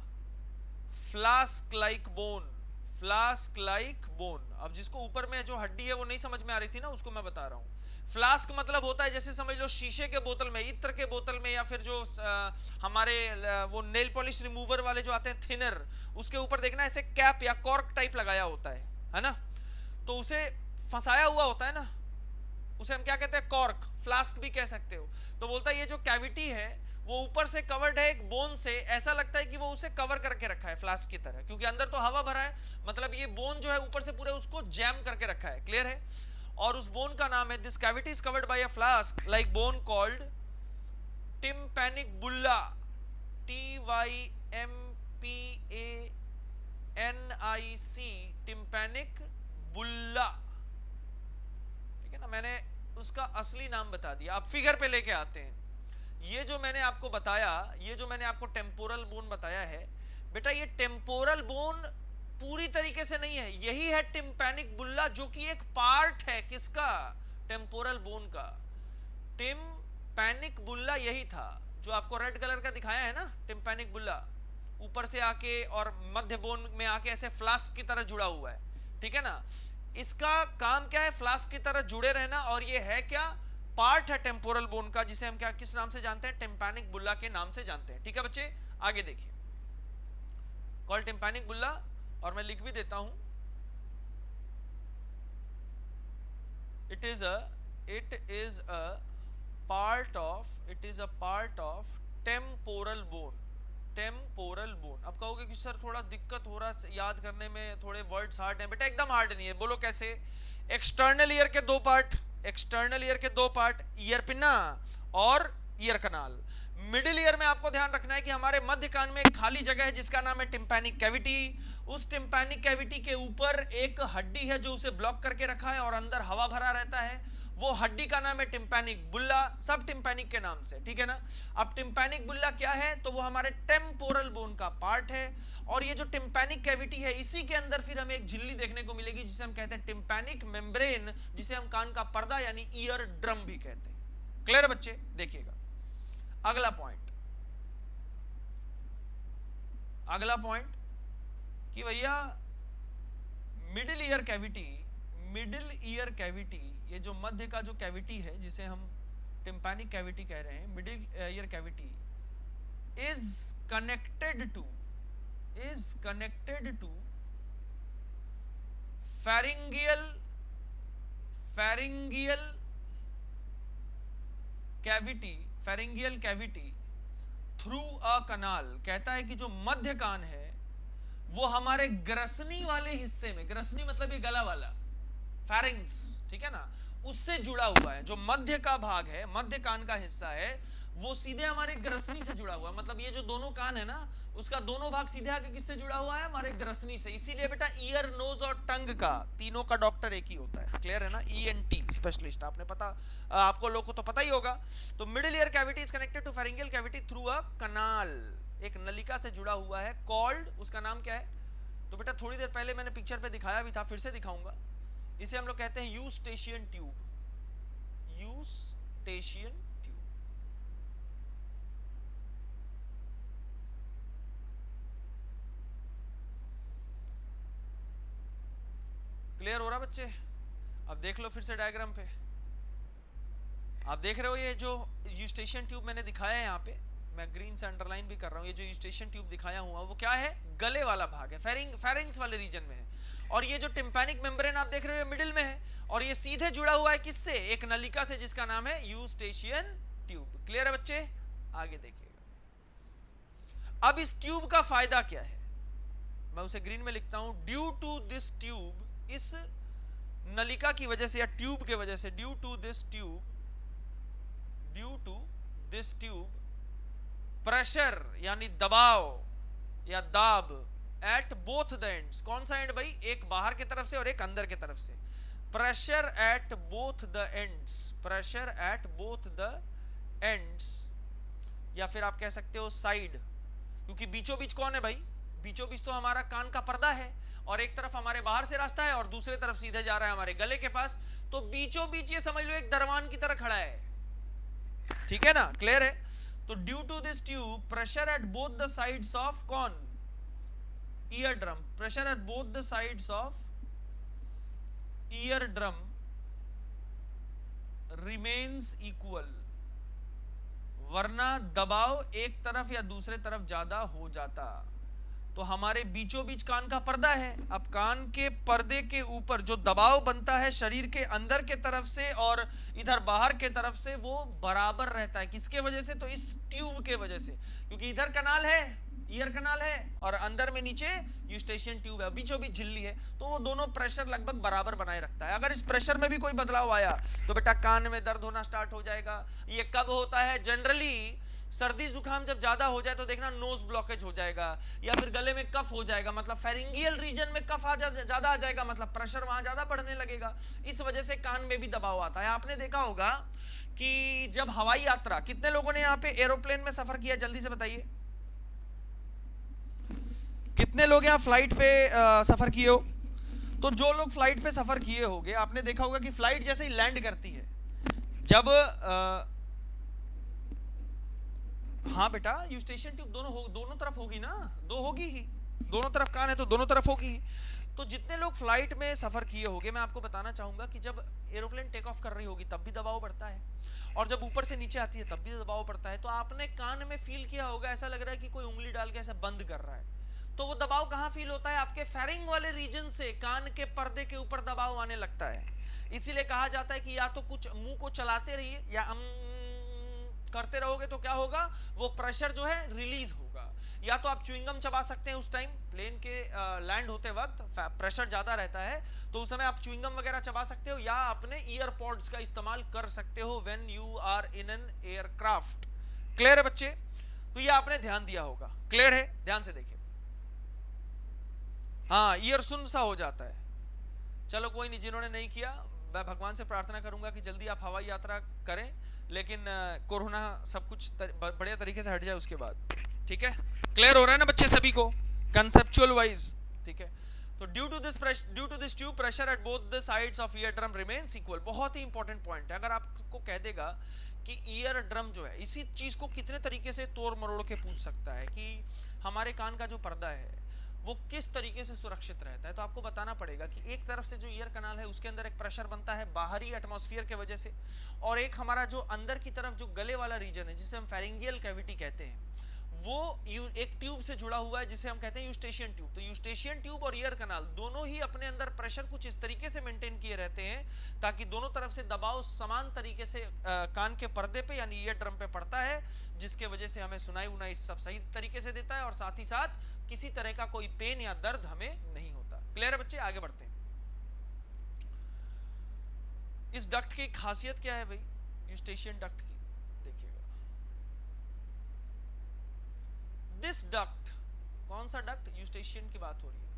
flask like bone. अब जिसको ऊपर में जो हड्डी है वो नहीं समझ में आ रही थी ना, उसको मैं बता रहा हूं। फ्लास्क मतलब होता है, जैसे समझ लो शीशे के बोतल में, इत्र के बोतल में, या फिर जो हमारे वो नेल पॉलिश रिमूवर वाले जो आते हैं थिनर, उसके ऊपर देखना ऐसे कैप या कॉर्क टाइप लगाया होता है ना। तो उसे फंसाया हुआ होता है ना, उसे हम क्या कहते हैं, कॉर्क, फ्लास्क भी कह सकते हो। तो बोलता है ये जो कैविटी है वो ऊपर से कवर्ड है एक बोन से, ऐसा लगता है कि वो उसे कवर करके रखा है फ्लास्क की तरह, क्योंकि अंदर तो हवा भरा है। मतलब ये बोन जो है ऊपर से पूरे उसको जैम करके रखा है। क्लियर है। और उस बोन का नाम है, this cavity is covered by a flask like bone called tympanic bulla, TYMPANIC, tympanic bulla, ठीक है ना। मैंने उसका असली नाम बता दिया। आप फिगर पे लेके आते हैं। ये जो मैंने आपको बताया, ये जो मैंने आपको टेम्पोरल बोन बताया है बेटा, ये टेम्पोरल बोन पूरी तरीके से नहीं है, यही है टिम्पैनिक बुल्ला, जो कि एक पार्ट है किसका, टेम्पोरल बोन का। टिम्पैनिक बुल्ला यही था जो आपको रेड कलर का दिखाया है ना, टिम्पैनिक बुल्ला ऊपर से आके और मध्य बोन में आके ऐसे फ्लास्क की तरह जुड़ा हुआ है, ठीक है ना। इसका काम क्या है, फ्लास्क की तरह जुड़े रहना। और ये है क्या, पार्ट है टेम्पोरल बोन का, जिसे हम क्या किस नाम से जानते हैं, टिम्पैनिक बुल्ला के नाम से जानते हैं। ठीक है बच्चे, आगे देखिए, कॉल्ड टिम्पैनिक बुल्ला। और मैं लिख भी देता हूं, it is a part of temporal bone. Temporal bone. अब कहोगे कि सर थोड़ा दिक्कत हो रहा है याद करने में, थोड़े वर्ड्स हार्ड हैं। बेटा एकदम हार्ड नहीं है, बोलो कैसे। एक्सटर्नल ईयर के दो पार्ट, एक्सटर्नल ईयर के दो पार्ट, ईयर पिन्ना और ईयर कनाल। मिडिल ईयर में आपको ध्यान रखना है कि हमारे मध्य कान में एक खाली जगह है जिसका नाम है टिम्पैनिक कैविटी। उस टिम्पैनिक कैविटी के ऊपर एक हड्डी है जो उसे ब्लॉक करके रखा है और अंदर हवा भरा रहता है। वो हड्डी का नाम है टिम्पैनिक बुल्ला, सब टिम्पैनिक के नाम से, ठीक है ना। अब टिम्पैनिक बुल्ला क्या है, तो वो हमारे टेम्पोरल बोन का पार्ट है। और ये जो टिम्पैनिक कैविटी है, इसी के अंदर फिर हमें एक झिल्ली देखने को मिलेगी जिसे हम कहते हैं टिम्पैनिक मेम्ब्रेन, जिसे हम कान का पर्दा यानी ईयर ड्रम भी कहते हैं। क्लियर है बच्चे? देखिएगा अगला पॉइंट, अगला पॉइंट कि भैया middle ear cavity, middle ear cavity, ये जो मध्य का जो कैविटी है जिसे हम टिम्पैनिक कैविटी कह रहे हैं, middle ear cavity is connected to pharyngeal cavity through a canal. कहता है कि जो मध्य कान है वो हमारे ग्रसनी वाले हिस्से में, ग्रसनी मतलब ये गला वाला, फेरिंग्स, ठीक है ना, उससे जुड़ा हुआ है। जो मध्य का भाग है, मध्य कान का हिस्सा है, वो सीधे हमारे ग्रसनी से जुड़ा हुआ है। मतलब ये जो दोनों कान है ना, उसका दोनों भाग सीधे आके किससे जुड़ा हुआ है, हमारे ग्रसनी से। इसीलिए बेटा ईयर, नोज और टंग का, तीनों का डॉक्टर एक ही होता है। क्लियर है ना? ईएनटी स्पेशलिस्ट, आपने पता, आपको लोग को तो पता ही होगा। तो middle ear cavity is connected to pharyngeal cavity through a canal, एक नलिका से जुड़ा हुआ है, कॉल्ड, उसका नाम क्या है? तो बेटा थोड़ी देर पहले मैंने पिक्चर पे दिखाया भी था, फिर से दिखाऊंगा। इसे हम लोग कहते हैं Eustachian tube, Eustachian tube. Clear हो रहा बच्चे? अब देख लो फिर से डायग्राम पे, आप देख रहे हो ये जो यूस्टेशियन ट्यूब मैंने दिखाया है, यहाँ पे मैं ग्रीन से अंडरलाइन भी कर रहा हूँ। ये जो यूस्टेशियन ट्यूब दिखाया हुआ वो क्या है? गले वाला भाग है, फेरिंग्स वाले रीजन में है। और ये जो टिम्पैनिक मेम्ब्रेन आप देख रहे हो मिडिल में है, और ये सीधे जुड़ा हुआ है किससे? एक नलिका से जिसका नाम है यूस्टेशियन ट्यूब। क्लियर है बच्चे? आगे देखिएगा। अब इस ट्यूब का फायदा क्या है, मैं उसे ग्रीन में लिखता हूं। ड्यू टू दिस ट्यूब, इस नलिका की वजह से या ट्यूब के वजह से, due to this tube pressure यानी दबाव या दाब एट बोथ द एंड्स। कौन सा एंड भाई? एक बाहर की तरफ से और एक अंदर की तरफ से। Pressure at both the ends, pressure at both the ends, या फिर आप कह सकते हो साइड, क्योंकि बीचों बीच कौन है भाई? बीचों बीच तो हमारा कान का पर्दा है, और एक तरफ हमारे बाहर से रास्ता है और दूसरे तरफ सीधे जा रहा है हमारे गले के पास। तो बीचों बीच ये समझ लो एक दरवान की तरह खड़ा है, ठीक है ना? क्लियर है? तो due to this tube pressure at both the sides of कौन? Ear drum, pressure at both the sides of ear drum remains equal, वरना दबाव एक तरफ या दूसरे तरफ ज्यादा हो जाता। तो हमारे बीचों बीच कान का पर्दा है। अब कान के पर्दे के ऊपर जो दबाव बनता है शरीर के अंदर के तरफ से और इधर बाहर के तरफ से, वो बराबर रहता है। किसके वजह से? तो इस ट्यूब के वजह से, क्योंकि इधर कनाल है, ईयर कनाल है, और अंदर में नीचे यूस्टेशियन ट्यूब है, बीचों बीच झिल्ली है, तो वो दोनों प्रेशर लगभग बराबर बनाए रखता है। अगर इस प्रेशर में भी कोई बदलाव आया तो बेटा कान में दर्द होना स्टार्ट हो जाएगा। ये कब होता है? जनरली सर्दी जुकाम जब ज्यादा हो जाए तो देखना नोज ब्लॉकेज हो जाएगा, या फिर गले में कफ हो जाएगा, मतलब फेरिंगियल रीजन में कफ ज्यादा आ जाएगा, मतलब प्रेशर वहां ज्यादा बढ़ने लगेगा। इस वजह से कान में भी दबाव आता है। आपने देखा होगा कि जब हवाई यात्रा, कितने लोगों ने यहाँ पे एरोप्लेन में सफर किया? जल्दी से बताइए, कितने लोग यहाँ फ्लाइट पे सफर किए हो? तो जो लोग फ्लाइट पे सफर किए होंगे, आपने देखा होगा कि फ्लाइट जैसे ही लैंड करती है, जब हाँ बेटा यूस्टेशियन ट्यूब दोनों तरफ होगी ना, दो होगी ही, दोनों तरफ कान है तो दोनों तरफ होगी ही। तो जितने लोग फ्लाइट में सफर किए होंगे, मैं आपको बताना चाहूंगा कि जब एरोप्लेन टेक ऑफ कर रही होगी तब भी दबाव बढ़ता है, और जब ऊपर से नीचे आती है तब भी दबाव बढ़ता है। तो आपने कान में फील किया होगा, ऐसा लग रहा है कि कोई उंगली डाल के ऐसा बंद कर रहा है। तो वो दबाव कहाँ फील होता है? आपके फेरिंग वाले रीजन से कान के पर्दे के ऊपर दबाव आने लगता है। इसीलिए कहा जाता है कि या तो कुछ मुंह को चलाते रहिए या करते रहोगे तो क्या होगा? वो प्रेशर जो है रिलीज होगा। या तो आप च्युइंगम चबा सकते हैं उस टाइम, प्लेन के लैंड होते वक्त प्रेशर ज्यादा रहता है तो उस समय आप च्युइंगम वगैरह चबा सकते हो, या अपने ईयरपॉड्स का इस्तेमाल कर सकते हो when you are in an aircraft. Clear है बच्चे? तो ये आपने ध्यान दिया होगा। क्लियर है? ध्यान से देखिए। हाँ, ईयर सुन सा हो जाता है। चलो कोई नहीं, जिन्होंने नहीं किया मैं भगवान से प्रार्थना करूंगा कि जल्दी आप हवाई यात्रा करें, लेकिन कोरोना सब कुछ बढ़िया तरीके से हट जाए उसके बाद। ठीक है? क्लियर हो रहा है ना बच्चे सभी को कंसेप्चुअल वाइज? ठीक है। तो due to this tube pressure at both the sides of ear drum remains equal. बहुत ही इंपॉर्टेंट पॉइंट है। अगर आपको कह देगा कि ईयर ड्रम जो है, इसी चीज को कितने तरीके से तोड़ मरोड़ के पूछ सकता है कि हमारे कान का जो पर्दा है वो किस तरीके से सुरक्षित रहता है, तो आपको बताना पड़ेगा कि एक तरफ से जो ईयर कनाल है उसके अंदर एक प्रेशर बनता है बाहरी एटमॉस्फेयर के वजह से, और एक हमारा जो अंदर की तरफ जो गले वाला रीजन है जिसे हम फेरिंगियल कैविटी कहते हैं, वो एक ट्यूब से जुड़ा हुआ है जिसे हम कहते हैं यूस्टेशियन ट्यूब। तो यूस्टेशियन ट्यूब और ईयर कनाल दोनों ही अपने अंदर प्रेशर कुछ इस तरीके से मेंटेन किए रहते हैं ताकि दोनों तरफ से दबाव समान तरीके से कान के पर्दे पे यानी ईयर ड्रम पे पड़ता है, जिसके वजह से हमें सुनाई उनाई सब सही तरीके से देता है और साथ ही साथ किसी तरह का कोई पेन या दर्द हमें नहीं होता। क्लियर है बच्चे? आगे बढ़ते हैं। इस डक्ट की खासियत क्या है भाई, यूस्टेशियन डक्ट की? देखिएगा, दिस डक्ट, कौन सा डक्ट? यूस्टेशियन की बात हो रही है।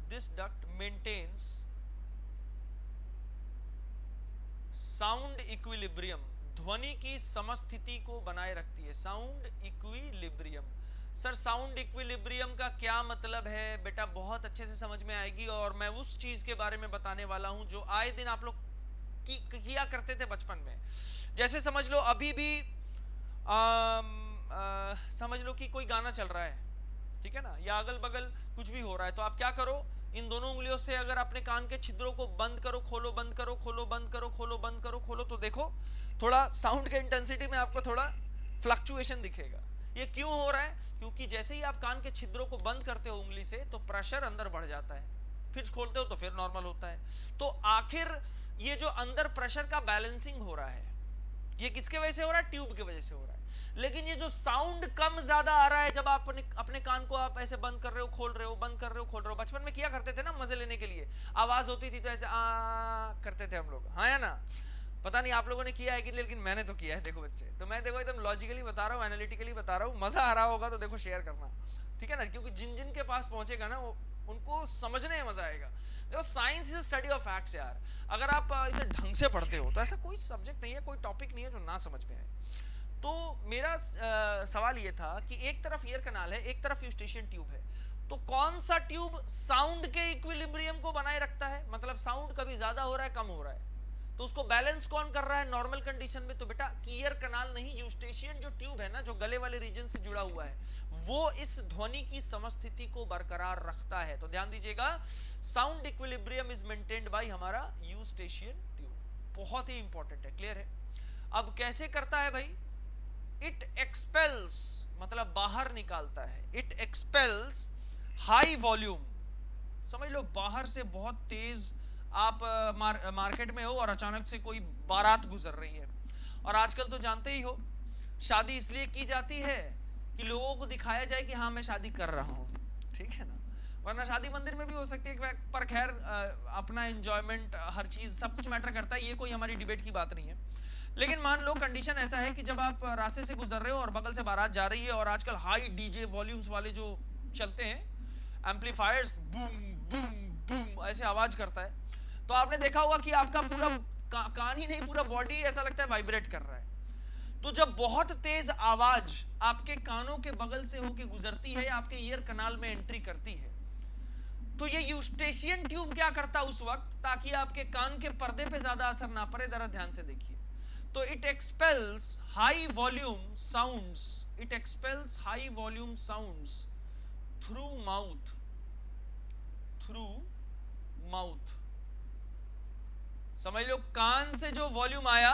This duct maintains sound equilibrium, ध्वनि की समस्थिति को बनाए रखती है। Sound equilibrium. Sir sound equilibrium का क्या मतलब है बेटा? बहुत अच्छे से समझ में आएगी, और मैं उस चीज के बारे में बताने वाला हूं जो आए दिन आप लोग किया करते थे बचपन में। जैसे समझ लो अभी भी समझ लो कि कोई गाना चल रहा है, ठीक है ना, या अगल बगल कुछ भी हो रहा है, तो आप क्या करो, इन दोनों उंगलियों से अगर अपने कान के छिद्रों को बंद करो, खोलो, बंद करो, खोलो, बंद करो, खोलो, बंद करो, खोलो, तो देखो थोड़ा साउंड के इंटेंसिटी में आपको थोड़ा फ्लक्चुएशन दिखेगा। ये क्यों हो रहा है? क्योंकि जैसे ही आप कान के छिद्रों को बंद करते हो उंगली से तो प्रेशर अंदर बढ़ जाता है, फिर खोलते हो तो फिर नॉर्मल होता है। तो आखिर ये जो अंदर प्रेशर का बैलेंसिंग हो रहा है ये किसके वजह से हो रहा है? ट्यूब की वजह से हो रहा है। लेकिन ये जो साउंड कम ज्यादा आ रहा है जब आप अपने कान को आप ऐसे बंद कर रहे हो, खोल रहे हो, बंद कर रहे हो, खोल रहे हो, बचपन में किया करते थे ना मजे लेने के लिए, आवाज होती थी तो ऐसे आ करते थे हम लोग, हाँ या ना? पता नहीं आप लोगों ने किया है कि, लेकिन मैंने तो किया है। देखो बच्चे, तो मैं देखो एकदम लॉजिकली बता रहा हूँ, एनालिटिकली बता रहा हूँ, मजा आ रहा होगा तो देखो शेयर करना, ठीक है ना? क्योंकि जिन जिन के पास पहुंचेगा ना वो उनको समझने में मजा आएगा। देखो science is study of facts यार। अगर आप इसे ढंग से पढ़ते हो तो ऐसा कोई सब्जेक्ट नहीं है, कोई टॉपिक नहीं है जो ना समझ में आए। तो मेरा सवाल ये था कि एक तरफ ईयर कनाल है, एक तरफ यूस्टेशियन ट्यूब है, तो कौन सा ट्यूब साउंड के इक्विलिब्रियम को बनाए रखता है? मतलब साउंड कभी ज्यादा हो रहा है, कम हो रहा है, तो उसको बैलेंस कौन कर रहा है नॉर्मल कंडीशन में? तो बेटा ईयर कनाल नहीं, यूस्टेशियन जो ट्यूब है ना, जो गले वाले रीजन से जुड़ा हुआ है, वो इस ध्वनि की समस्थिति को बरकरार रखता है। तो ध्यान दीजिएगा, sound equilibrium is maintained by हमारा यूस्टेशियन ट्यूब। बहुत ही इंपॉर्टेंट है। क्लियर है? अब कैसे करता है भाई? इट एक्सपेल्स, मतलब बाहर निकालता है। इट एक्सपेल्स हाई वॉल्यूम, समझ लो बाहर से बहुत तेज आप मार्केट में हो और अचानक से कोई बारात गुजर रही है, और आजकल तो जानते ही हो शादी इसलिए की जाती है कि लोगों को दिखाया जाए कि हाँ मैं शादी कर रहा हूँ, ठीक है ना? वरना शादी मंदिर में भी हो सकती है, पर खैर अपना एंजॉयमेंट, हर चीज, सब कुछ मैटर करता है, ये कोई हमारी डिबेट की बात नहीं है। लेकिन मान लो कंडीशन ऐसा है कि जब आप रास्ते से गुजर रहे हो और बगल से बारात जा रही है, और आजकल हाई डीजे वॉल्यूम्स वाले जो चलते हैं, एम्पलीफायर्स बूम बूम बूम ऐसे आवाज करता है, तो आपने देखा होगा कि आपका पूरा कान ही नहीं, पूरा बॉडी ऐसा लगता है वाइब्रेट कर रहा है। तो जब बहुत तेज आवाज आपके कानों के बगल से होके गुजरती है, आपके ईयर कनाल में एंट्री करती है, तो ये यूस्टेशियन ट्यूब क्या करता है उस वक्त, ताकि आपके कान के पर्दे पे ज्यादा असर ना पड़े, जरा ध्यान से देखिए। तो it expels high volume sounds, it expels high volume sounds through mouth, through mouth. समझ लो कान से जो वॉल्यूम आया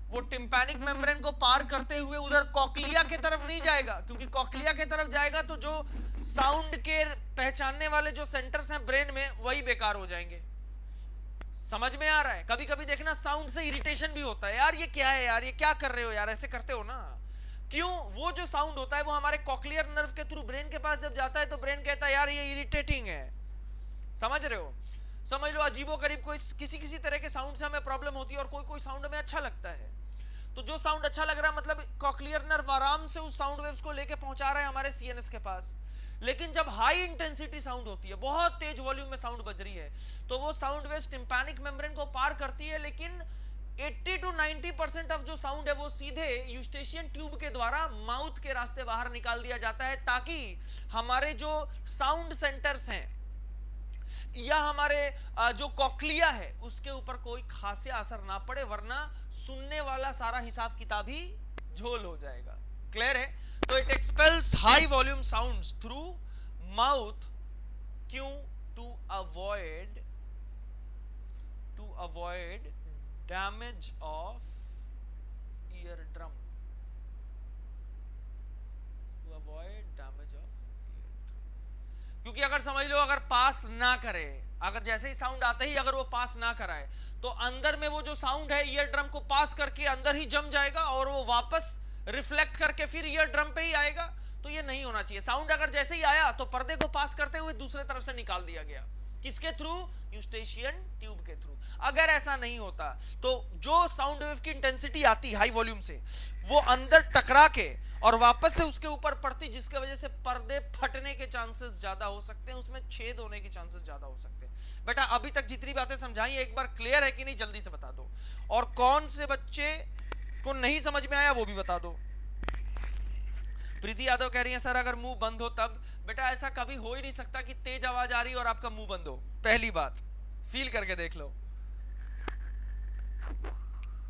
वो टिम्पैनिक मेम्ब्रेन को पार करते हुए उधर कॉक्लिया के तरफ नहीं जाएगा, क्योंकि कॉक्लिया के तरफ जाएगा तो जो साउंड के पहचानने वाले जो सेंटर्स हैं ब्रेन में, वही बेकार हो जाएंगे। समझ में आ रहा है? कभी कभी देखना साउंड से इरिटेशन भी होता है, यार ये क्या है, यार ये क्या कर रहे हो, यार ऐसे करते हो ना, क्यों? वो जो साउंड होता है वो हमारे कॉक्लियर नर्व के थ्रू ब्रेन के पास जब जाता है तो ब्रेन कहता है यार ये इरिटेटिंग है। समझ रहे हो? समझ लो अजीबो करीब कोई किसी किसी तरह के साउंड से हमें प्रॉब्लम होती है और कोई कोई साउंड हमें अच्छा लगता है। तो जो साउंड अच्छा लग रहा है मतलब कॉक्लियर नर्व आराम से उस साउंड वेव्स को लेके पहुंचा रहा है हमारे सीएनएस के पास। लेकिन जब हाई इंटेंसिटी साउंड होती है, बहुत तेज वॉल्यूम में साउंड बज रही है, तो वो साउंड वेव्स टिम्पैनिक मेम्ब्रेन को पार करती है, लेकिन 80 to 90% ऑफ जो साउंड है वो सीधे यूस्टेशियन ट्यूब के द्वारा माउथ के रास्ते बाहर निकाल दिया जाता है, ताकि हमारे जो साउंड सेंटर्स हैं या हमारे जो कॉक्लिया है उसके ऊपर कोई खासे असर ना पड़े, वरना सुनने वाला सारा हिसाब किताब ही झोल हो जाएगा। क्लियर है? तो it expels high volume sounds through mouth. क्यों? To avoid damage of ear drum, क्योंकि अगर समझ लो अगर पास ना करे, अगर जैसे ही साउंड आते ही अगर वो पास ना कराए तो अंदर में वो जो साउंड है ईयर ड्रम को पास करके अंदर ही जम जाएगा और वो वापस रिफ्लेक्ट करके फिर ईयर ड्रम पे ही आएगा। तो ये नहीं होना चाहिए। साउंड अगर जैसे ही आया तो पर्दे को पास करते हुए दूसरे तरफ से निकाल दिया गया। किसके थ्रू? यूस्टेशियन ट्यूब के थ्रू। अगर ऐसा नहीं होता तो जो साउंड वेव की इंटेंसिटी आती हाई वॉल्यूम से वो अंदर टकरा के और वापस से उसके ऊपर पड़ती, जिसकी वजह से पर्दे फटने के चांसेस ज्यादा हो सकते हैं, उसमें छेद होने के चांसेस ज्यादा हो सकते हैं। बेटा अभी तक जितनी बातें समझाई एक बार क्लियर है कि नहीं, जल्दी से बता दो। और कौन से बच्चे को नहीं समझ में आया वो भी बता दो। प्रीति यादव कह रही है सर अगर मुंह बंद हो तब। बेटा ऐसा कभी हो ही नहीं सकता कि तेज आवाज आ रही है और आपका मुंह बंद हो। पहली बात फील करके देख लो।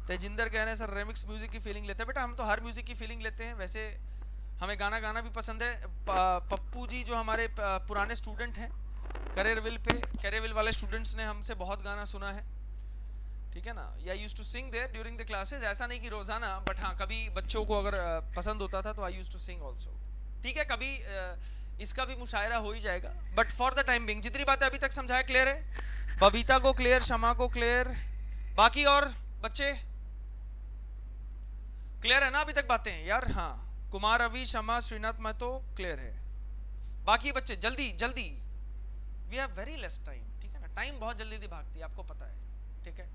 तेजिंदर कह रहे हैं सर रेमिक्स म्यूजिक की फीलिंग लेते हैं। बेटा हम तो हर म्यूजिक की फीलिंग लेते हैं। वैसे हमें गाना गाना भी पसंद है। पप्पू जी जो हमारे पुराने स्टूडेंट हैं कैरियरविल वाले स्टूडेंट्स ने हमसे बहुत गाना सुना है, ठीक है ना। या used to sing there during the classes. ऐसा नहीं कि रोजाना, बट हाँ कभी बच्चों को अगर पसंद होता था तो I used to sing also. ठीक है, कभी इसका भी मुशायरा हो ही जाएगा। But for the time being जितनी बातें अभी तक समझाया क्लियर है। बबीता को क्लियर, शमा को क्लियर, बाकी और बच्चे क्लियर है ना अभी तक बातें यार? हाँ, कुमार, अभी, शमा, श्रीनाथ महतो क्लियर है। बाकी बच्चे जल्दी जल्दी, we have very less time, ठीक है ना। टाइम बहुत जल्दी जल्दी भागती है, आपको पता है, ठीक है।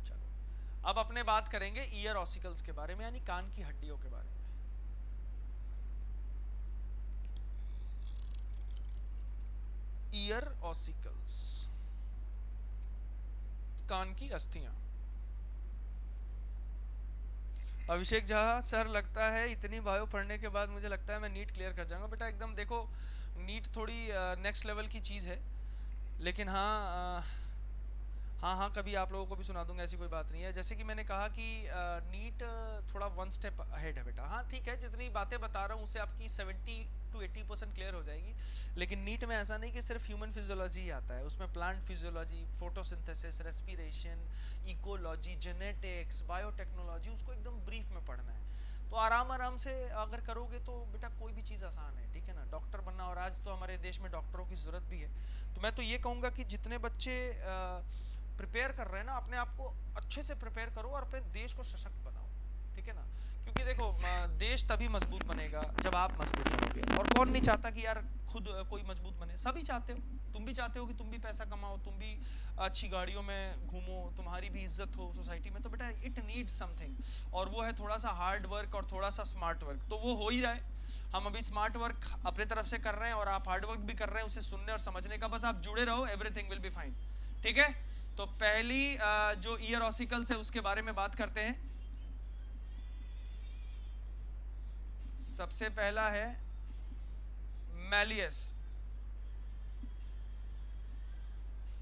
चलो अब अपने बात करेंगे ईयर ऑसिकल्स के बारे में, यानी कान की हड्डियों के बारे में। ईयर ऑसिकल्स, कान की अस्थियां। अभिषेक झा सर लगता है इतनी बायो पढ़ने के बाद मुझे लगता है मैं नीट क्लियर कर जाऊंगा। बेटा एकदम देखो, नीट थोड़ी नेक्स्ट लेवल की चीज़ है, लेकिन हाँ कभी आप लोगों को भी सुना दूंगा, ऐसी कोई बात नहीं है। जैसे कि मैंने कहा कि नीट थोड़ा 1 स्टेप अहेड है बेटा। हाँ ठीक है, जितनी बातें बता रहा हूँ उससे आपकी 70 to 80% क्लियर हो जाएगी। लेकिन नीट में ऐसा नहीं कि सिर्फ ह्यूमन फिजियोलॉजी ही आता है, उसमें plant physiology, photosynthesis, respiration, ecology, genetics, biotechnology, उसको एकदम ब्रीफ में पढ़ना है। तो आराम से अगर करोगे तो बेटा कोई भी चीज़ आसान है, ठीक है ना। डॉक्टर बनना, और आज तो हमारे देश में डॉक्टरों की ज़रूरत भी है। तो मैं तो ये कहूँगा कि जितने बच्चे प्रिपेयर कर रहे हैं ना, अपने आप को अच्छे से प्रिपेयर करो और अपने देश को सशक्त बनाओ, ठीक है ना। क्योंकि देखो देश तभी मजबूत बनेगा जब आप मजबूत बनोगे। और कौन नहीं चाहता कि यार खुद कोई मजबूत बने, सभी चाहते हो। तुम भी चाहते हो कि तुम भी पैसा कमाओ, तुम भी अच्छी गाड़ियों में घूमो, तुम्हारी भी इज्जत हो सोसाइटी में। तो बेटा इट नीड्स समथिंग, और वो है थोड़ा सा हार्ड वर्क और थोड़ा सा स्मार्ट वर्क। तो वो हो ही रहा है। हम अभी स्मार्ट वर्क अपने तरफ से कर रहे हैं और आप हार्ड वर्क भी कर रहे हैं उसे सुनने और समझने का। बस आप जुड़े रहो, एवरीथिंग विल बी फाइन, ठीक है। तो पहली जो ईयर ऑसिकल्स है उसके बारे में बात करते हैं। सबसे पहला है मैलियस।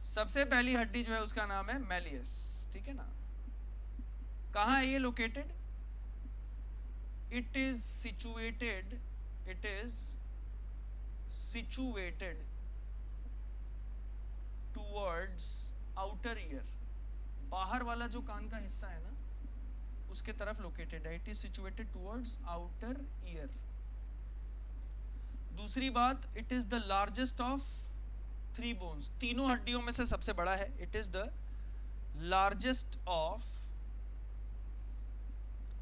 सबसे पहली हड्डी जो है उसका नाम है मैलियस, ठीक है ना। कहां है ये located? It is situated towards outer ear. बाहर वाला जो कान का हिस्सा है ना उसके तरफ लोकेटेड है। It is situated towards outer ear. दूसरी बात, it is the largest of 3 bones, तीनों हड्डियों में से सबसे बड़ा है. It is the largest of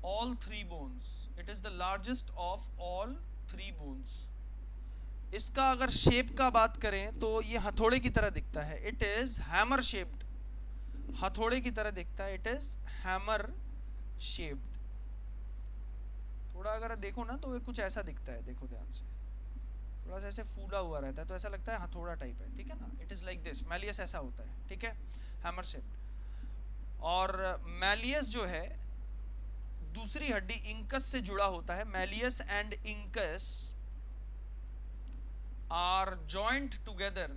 all 3 bones. It is the largest of all 3 bones. इसका अगर शेप का बात करें तो ये हथौड़े की तरह दिखता है. It is hammer shaped. हथौड़े की तरह दिखता है. It is hammer shaped. थोड़ा अगर देखो ना तो ये कुछ ऐसा दिखता है. देखो ध्यान से, थोड़ा सा ऐसे फूला हुआ रहता है तो ऐसा लगता है हथौड़ा टाइप है. ठीक है ना. It is like this. Malleus ऐसा होता है. ठीक है, हैमर शेप्ड. और मैलियस जो है दूसरी हड्डी इंकस से जुड़ा होता है. Malleus and incus are joint together.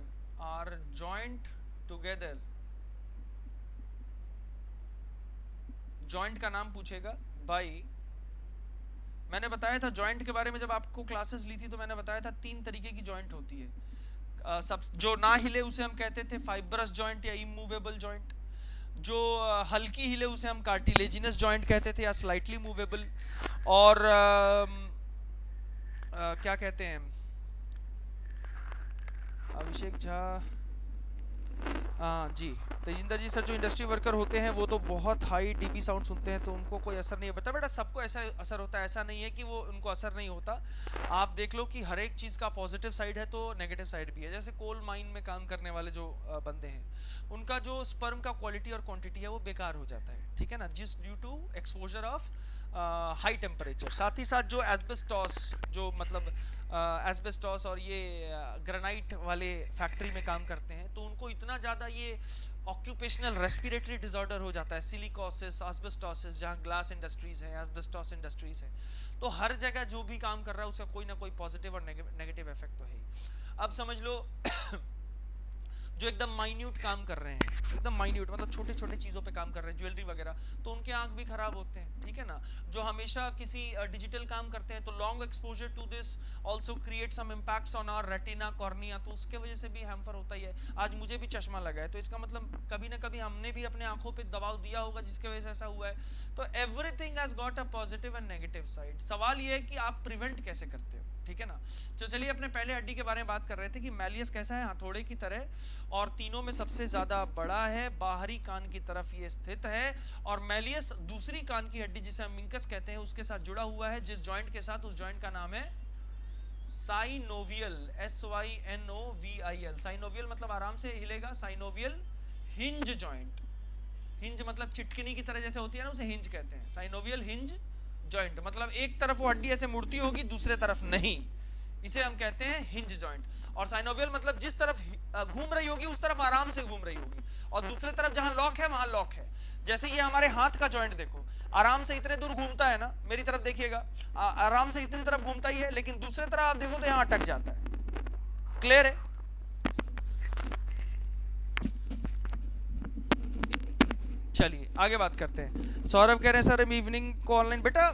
Joint का नाम पूछेगा भाई. मैंने बताया था जॉइंट के बारे में जब आपको क्लासेस ली थी तो मैंने बताया था 3 तरीके की जॉइंट होती है. सब जो ना हिले उसे हम कहते थे फाइब्रस जॉइंट या इमूवेबल जॉइंट. जो हल्की हिले उसे हम कार्टिलेजिनस जॉइंट कहते थे या स्लाइटली मूवेबल. और क्या कहते हैं, अभिषेक झा जी, तेजिंदर जी सर जो इंडस्ट्री वर्कर होते हैं वो तो बहुत हाई डीपी साउंड सुनते हैं तो उनको कोई असर नहीं होता. बेटा सबको ऐसा असर होता है, ऐसा नहीं है कि वो उनको असर नहीं होता. आप देख लो कि हर एक चीज़ का पॉजिटिव साइड है तो नेगेटिव साइड भी है. जैसे कोल माइन में काम करने वाले जो बंदे हैं उनका जो स्पर्म का क्वालिटी और क्वांटिटी है वो बेकार हो जाता है. ठीक है ना, जिस due to exposure of high temperature. साथ ही साथ जो एस्बेस्टॉस, जो मतलब एस्बेस्टॉस और ये ग्रेनाइट वाले फैक्ट्री में काम करते हैं तो उनको इतना ज़्यादा ये ऑक्यूपेशनल रेस्पिरेटरी डिसऑर्डर हो जाता है. सिलिकोसिस, एस्बेस्टोसिस, जहाँ ग्लास इंडस्ट्रीज है, एस्बेस्टॉस इंडस्ट्रीज है, तो हर जगह जो भी काम कर रहा है उसका कोई ना कोई पॉजिटिव और नेगेटिव इफेक्ट तो है. अब समझ लो जो एकदम माइन्यूट काम कर रहे हैं, एकदम माइन्यूट मतलब छोटे छोटे चीज़ों पे काम कर रहे हैं, ज्वेलरी वगैरह, तो उनके आंख भी खराब होते हैं. ठीक है ना. जो हमेशा किसी डिजिटल काम करते हैं तो long exposure to this also create some impacts on our retina, cornea, तो उसके वजह से भी हैम्पर होता ही है. आज मुझे भी चश्मा लगा है तो इसका मतलब कभी ना कभी हमने भी अपने आंखों पे दबाव दिया होगा जिसकी वजह से ऐसा हुआ है. तो everything has got a positive and negative side. सवाल ये है कि आप प्रिवेंट कैसे करते हो. ठीक है ना. तो चलिए अपने पहले हड्डी के बारे में बात कर रहे थे कि मैलियस कैसा है, हथौड़े की तरह और तीनों में सबसे ज्यादा बड़ा है, बाहरी कान की तरफ ये स्थित है. और मैलियस दूसरी कान की हड्डी जिसे हम मिंकस कहते हैं उसके साथ जुड़ा हुआ है. जिस जॉइंट के साथ, उस जॉइंट का नाम है साइनोवियल. SYNOVIL. साइनोवियल मतलब आराम से हिलेगा. Synovial hinge joint. हिंज मतलब चिटकिनी की तरह जैसे होती है ना, उसे हिंज कहते हैं. साइनोवियल हिंज जॉइंट मतलब एक तरफ वो हड्डी ऐसे मुड़ती होगी, दूसरे तरफ नहीं, इसे हम कहते हैं हिंज जॉइंट. और साइनोवियल मतलब जिस तरफ घूम रही होगी उस तरफ आराम से घूम रही होगी और दूसरे तरफ जहां लॉक है वहां लॉक है. जैसे ये हमारे हाथ का जॉइंट देखो, आराम से इतने दूर घूमता है ना, मेरी तरफ देखिएगा, आराम से इतनी तरफ घूमता ही है, लेकिन दूसरे तरफ आप देखो तो यहाँ अटक जाता है. क्लियर है. चलिए आगे बात करते हैं. सौरभ कह रहे हैं सर हम इवनिंग को ऑनलाइन. बेटा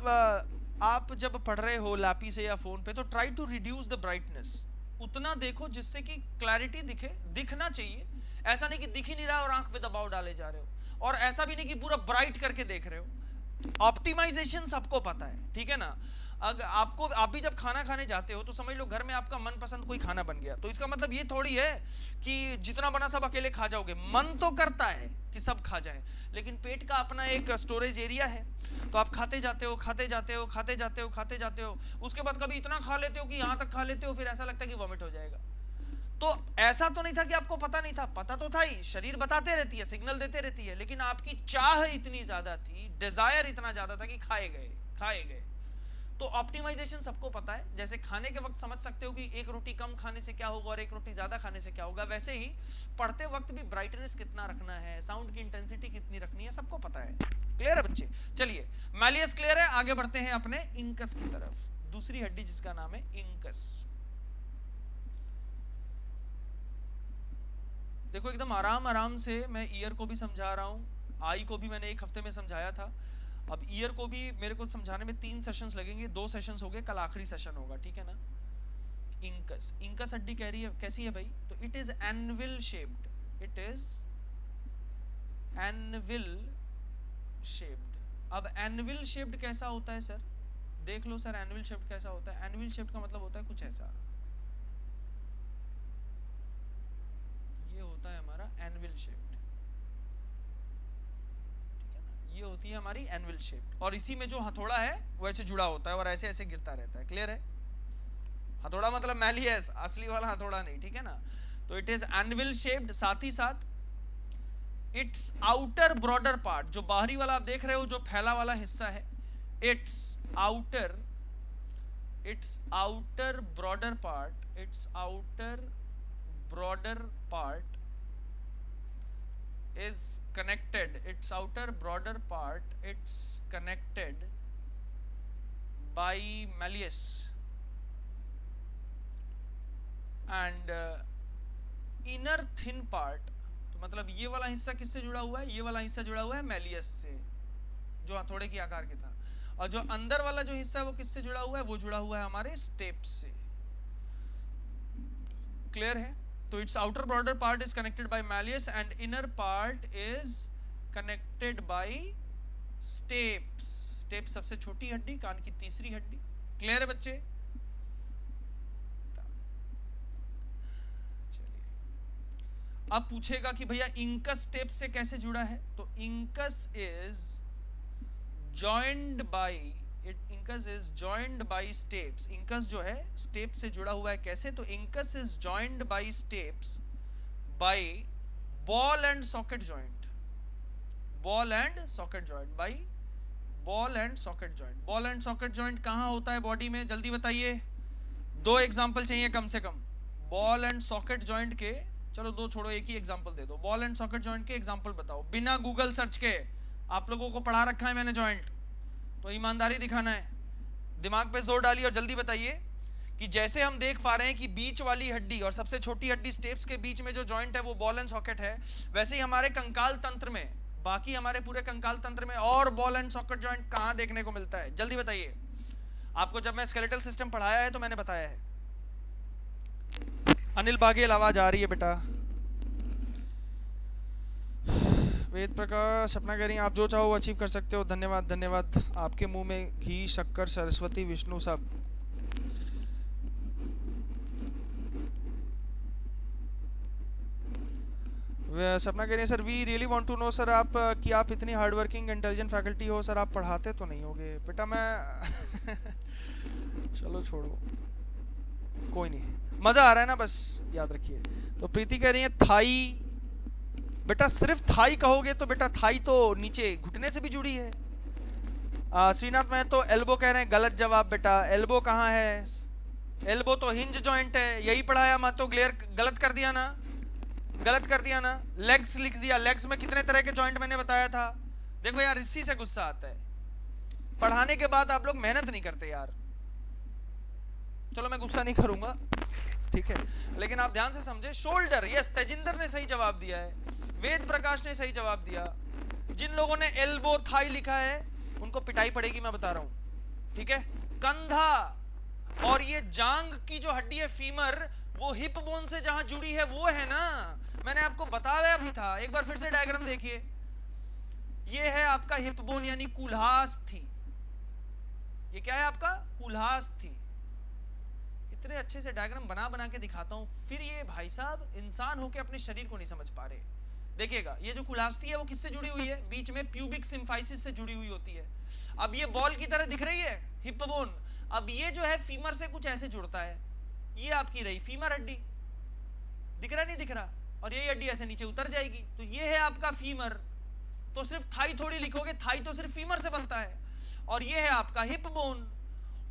आप जब पढ़ रहे हो लैपी से या फोन पे तो try to reduce the brightness. उतना देखो जिससे कि क्लैरिटी दिखे. दिखना चाहिए, ऐसा नहीं कि दिख ही नहीं रहा और आंख पे दबाव डाले जा रहे हो, और ऐसा भी नहीं कि पूरा ब्राइट करके देख रहे हो. ऑप्टिमाइजेशन सबको पता है. ठीक है ना. अगर आप भी जब खाना खाने जाते हो तो समझ लो घर में आपका मनपसंद कोई खाना बन गया, तो इसका मतलब ये थोड़ी है कि जितना बना सब अकेले खा जाओगे. मन तो करता है कि सब खा जाए, लेकिन पेट का अपना एक स्टोरेज एरिया है, तो आप खाते जाते हो, खाते जाते हो, खाते जाते हो, खाते जाते हो, उसके बाद कभी इतना खा लेते हो कि यहाँ तक खा लेते हो, फिर ऐसा लगता है कि वॉमिट हो जाएगा. तो ऐसा तो नहीं था कि आपको पता नहीं था, पता तो था ही. शरीर बताते रहती है, सिग्नल देते रहती है, लेकिन आपकी चाह इतनी ज्यादा थी, डिजायर इतना ज्यादा था कि खाए गए. तो ऑप्टिमाइजेशन सबको पता है. जैसे खाने के वक्त समझ सकते हो कि एक रोटी कम खाने से क्या होगा और एक रोटी ज्यादा खाने से क्या होगा, वैसे ही पढ़ते वक्त भी ब्राइटनेस कितना रखना है, साउंड की इंटेंसिटी कितनी रखनी है, सबको पता है. क्लियर है बच्चे. चलिए मैलियस क्लियर है. आगे बढ़ते हैं अपने इंकस की तरफ. दूसरी हड्डी जिसका नाम है इंकस. देखो एकदम आराम से मैं ईयर को भी समझा रहा हूँ, आई को भी मैंने एक हफ्ते में समझाया था, अब ईयर को भी मेरे को समझाने में 3 सेशंस लगेंगे. 2 सेशंस हो गए, कल आखिरी सेशन होगा. ठीक है ना. इंकस हड्डी कह रही है कैसी है भाई, तो it is anvil shaped. It is anvil shaped. अब एनविल शेप्ड कैसा होता है सर, देख लो सर. एनविल शेप्ड कैसा होता है, एनविल शेप्ड का मतलब होता है कुछ ऐसा. एनविल शेप्ड, ठीक है ना, ये होती है हमारी एनविल शेप्ड। और इसी में जो हथौड़ा है वो ऐसे जुड़ा होता है और ऐसे ऐसे गिरता रहता है। क्लियर है? हथौड़ा मतलब मैलियस, असली वाला हथौड़ा नहीं, ठीक है ना। तो इट इज एनविल शेप्ड। साथ ही साथ इट्स आउटर ब्रॉडर पार्ट, जो बाहरी वाला आप देख रहे हो जो फैला वाला हिस्सा है, it's outer broader part, it's outer broader part is connected, its outer broader part, it's connected by malleus and inner thin part। तो मतलब ये वाला हिस्सा किससे जुड़ा हुआ है? ये वाला हिस्सा जुड़ा हुआ है मैलियस से, जो हथौड़े की आकार के था। और जो अंदर वाला जो हिस्सा है वो किससे जुड़ा हुआ है? वो जुड़ा हुआ है हमारे स्टेप्स से। क्लियर है? तो its outer border part is connected by malleus and inner part is connected by stapes। Steps सबसे छोटी हड्डी, कान की तीसरी हड्डी। क्लियर है बच्चे? चलिए, अब पूछेगा कि भैया इंकस स्टेप से कैसे जुड़ा है? तो incus is joined by steps. Incus जो है स्टेप से जुड़ा हुआ है। कैसे? तो incus is joined by steps by ball and socket joint। ball and socket joint by ball and socket joint। ball and socket joint कहाँ होता है बॉडी में? जल्दी बताइए, 2 एग्जाम्पल चाहिए कम से कम। बॉल एंड सॉकेट जॉइंट के, चलो 2 छोड़ो, एक ही एग्जाम्पल दे दो। बॉल एंड सॉकेट जॉइंट के एग्जाम्पल बताओ बिना गूगल सर्च के। आप लोगों को पढ़ा रखा है मैंने जॉइंट, तो ईमानदारी दिखाना है, दिमाग पे जोर डालिए और जल्दी बताइए कि जैसे हम देख पा रहे हैं कि बीच वाली हड्डी और सबसे छोटी हड्डी स्टेप्स के बीच में जो जॉइंट है वो बॉल एंड सॉकेट है, वैसे ही हमारे कंकाल तंत्र में, बाकी हमारे पूरे कंकाल तंत्र में और बॉल एंड सॉकेट जॉइंट कहां देखने को मिलता है? जल्दी बताइए। आपको जब मैं स्केलेटल सिस्टम पढ़ाया है तो मैंने बताया है। अनिल बागेल आवाज आ रही है बेटा। वेद प्रकाश अपना कह रही हैं आप जो चाहो वो अचीव कर सकते हो। धन्यवाद धन्यवाद। आपके मुंह में घी शक्कर सरस्वती विष्णु सब। सपना कह रही है sir we really want to know sir आप कि आप इतनी हार्ड वर्किंग इंटेलिजेंट फैकल्टी हो सर, आप पढ़ाते तो नहीं होगे बेटा? मैं चलो छोड़ो, कोई नहीं, मजा आ रहा है ना, बस याद रखिए। तो प्रीति कह रही है थाई, बेटा सिर्फ थाई कहोगे तो बेटा थाई तो नीचे घुटने से भी जुड़ी है। श्रीनाथ में तो एल्बो कह रहे हैं, गलत जवाब बेटा। एल्बो कहाँ है? एल्बो तो हिंज जॉइंट है, यही पढ़ाया मैं तो। गलत कर दिया ना, गलत कर दिया ना। लेग्स लिख दिया, लेग्स में कितने तरह के जॉइंट मैंने बताया था। देखो यार, इसी से गुस्सा आता है, पढ़ाने के बाद आप लोग मेहनत नहीं करते यार। चलो मैं गुस्सा नहीं करूंगा, ठीक है, लेकिन आप ध्यान से समझे। शोल्डर, यस तेजिंदर ने सही जवाब दिया है, वेद प्रकाश ने सही जवाब दिया। जिन लोगों ने एल्बो थाई लिखा है उनको पिटाई पड़ेगी, मैं बता रहा हूं, ठीक है। कंधा और ये जांग की जो हड्डी है फीमर, वो हिप बोन से जहां जुड़ी है वो है ना, मैंने आपको बताया भी था। एक बार फिर से डायग्राम देखिए, ये है आपका हिप बोन यानी कूल्हास्थी। ये क्या है आपका? कूल्हास्थी। इतने अच्छे से डायग्राम बना बना के दिखाता हूं, फिर ये भाई साहब इंसान होके अपने शरीर को नहीं समझ पा रहे। देखिएगा, ये जो कूल्हास्थी है वो किससे जुड़ी हुई है? बीच में प्यूबिक सिम्फाइसिस से जुड़ी हुई होती है। अब ये बॉल की तरह दिख रही है हिप बोन, अब ये जो है फीमर से कुछ ऐसे जुड़ता है। ये आपकी रही फीमर हड्डी, दिख रहा नहीं दिख रहा? और यही हड्डी ऐसे नीचे उतर जाएगी, तो ये है आपका फीमर। तो सिर्फ थाई थोड़ी लिखोगे, थाई तो सिर्फ फीमर से बनता है। और ये है आपका हिप बोन,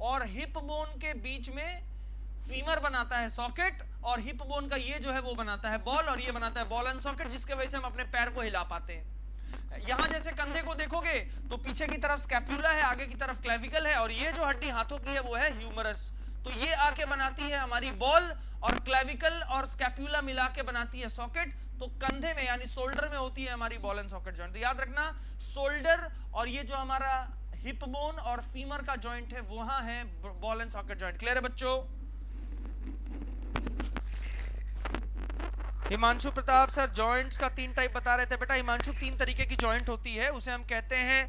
और हिप बोन के बीच में फीमर बनाता है सॉकेट, और हिप बोन का ये जो है वो बनाता है बॉल, और ये बनाता है बॉल एंड सॉकेट, जिसके वजह से हम अपने पैर को हिला पाते हैं। यहां जैसे कंधे को देखोगे तो पीछे की तरफ स्कैप्यूला है, आगे की तरफ क्लेविकल है, और ये जो हड्डी हाथों की है वो है ह्यूमरस। तो ये आके बनाती है हमारी बॉल, और क्लेविकल और स्कैप्यूला मिला के बनाती है सॉकेट। तो कंधे में यानी शोल्डर में होती है हमारी बॉल एंड सॉकेट जॉइंट। तो याद रखना, शोल्डर और ये जो हमारा हिप बोन और फीमर का जॉइंट है वहां है ball and socket joint. Clear है बच्चों? हिमांशु प्रताप सर जॉइंट्स का 3 टाइप बता रहे थे बेटा। हिमांशु 3 तरीके की जॉइंट होती है, उसे हम कहते हैं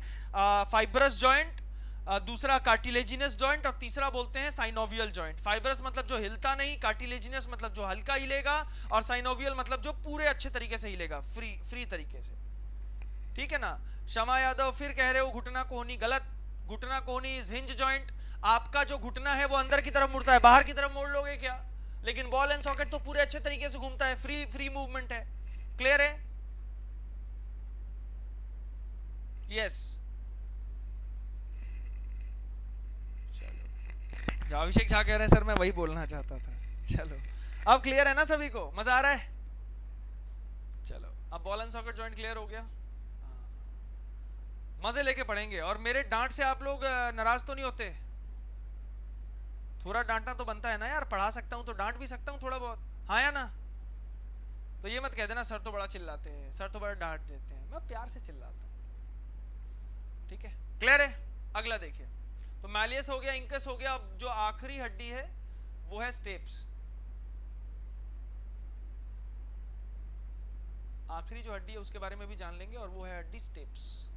फाइब्रस जॉइंट, दूसरा कार्टिलेजिनस जॉइंट और तीसरा बोलते हैं साइनोवियल जॉइंट। फाइब्रस मतलब जो हिलता नहीं, कार्टिलेजिनस मतलब जो हल्का हिलेगा, और साइनोवियल मतलब जो पूरे अच्छे तरीके से हिलेगा, फ्री तरीके से। ठीक है ना। शमा यादव फिर कह रहे हो घुटना कोहनी, गलत। घुटना कोहनी इज हिंज जॉइंट। आपका जो घुटना है वो अंदर की तरफ मुड़ता है, बाहर की तरफ मोड़ लोगे क्या? लेकिन बॉल एंड सॉकेट तो पूरे अच्छे तरीके से घूमता है, फ्री मूवमेंट है। क्लियर है? यस। जो अभिषेक झा कह रहे हैं सर मैं वही बोलना चाहता था। चलो अब क्लियर है ना सभी को, मजा आ रहा है? चलो अब ball and socket joint clear हो गया। मजे लेके पढ़ेंगे, और मेरे डांट से आप लोग नाराज तो नहीं होते? थोड़ा डांटना तो बनता है ना यार, पढ़ा सकता हूं तो डांट भी सकता हूं थोड़ा बहुत, हाँ या ना? तो ये मत कह देना सर तो बड़ा चिल्लाते हैं, सर तो बड़ा डांट देते हैं। मैं प्यार से चिल्लाता हूं, ठीक है? क्लियर है? अगला देखिए, तो मैलियस हो गया, इंकस हो गया। अब जो आखिरी हड्डी है वो है स्टेप्स। आखिरी जो हड्डी है उसके बारे में भी जान लेंगे, और वो है हड्डी स्टेप्स।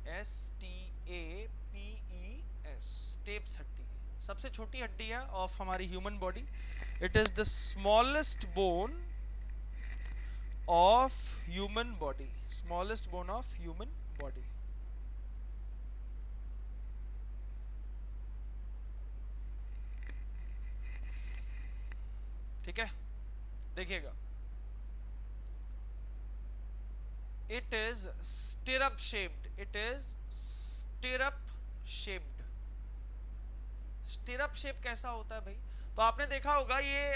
STAPES, स्टेप्स हड्डी सबसे छोटी हड्डी है ऑफ हमारी human body. It is the smallest bone of human body, smallest bone of human body. ठीक है, देखिएगा, it is stirrup shaped, it is stirrup shaped. Stirrup shape कैसा होता है भाई? तो आपने देखा होगा ये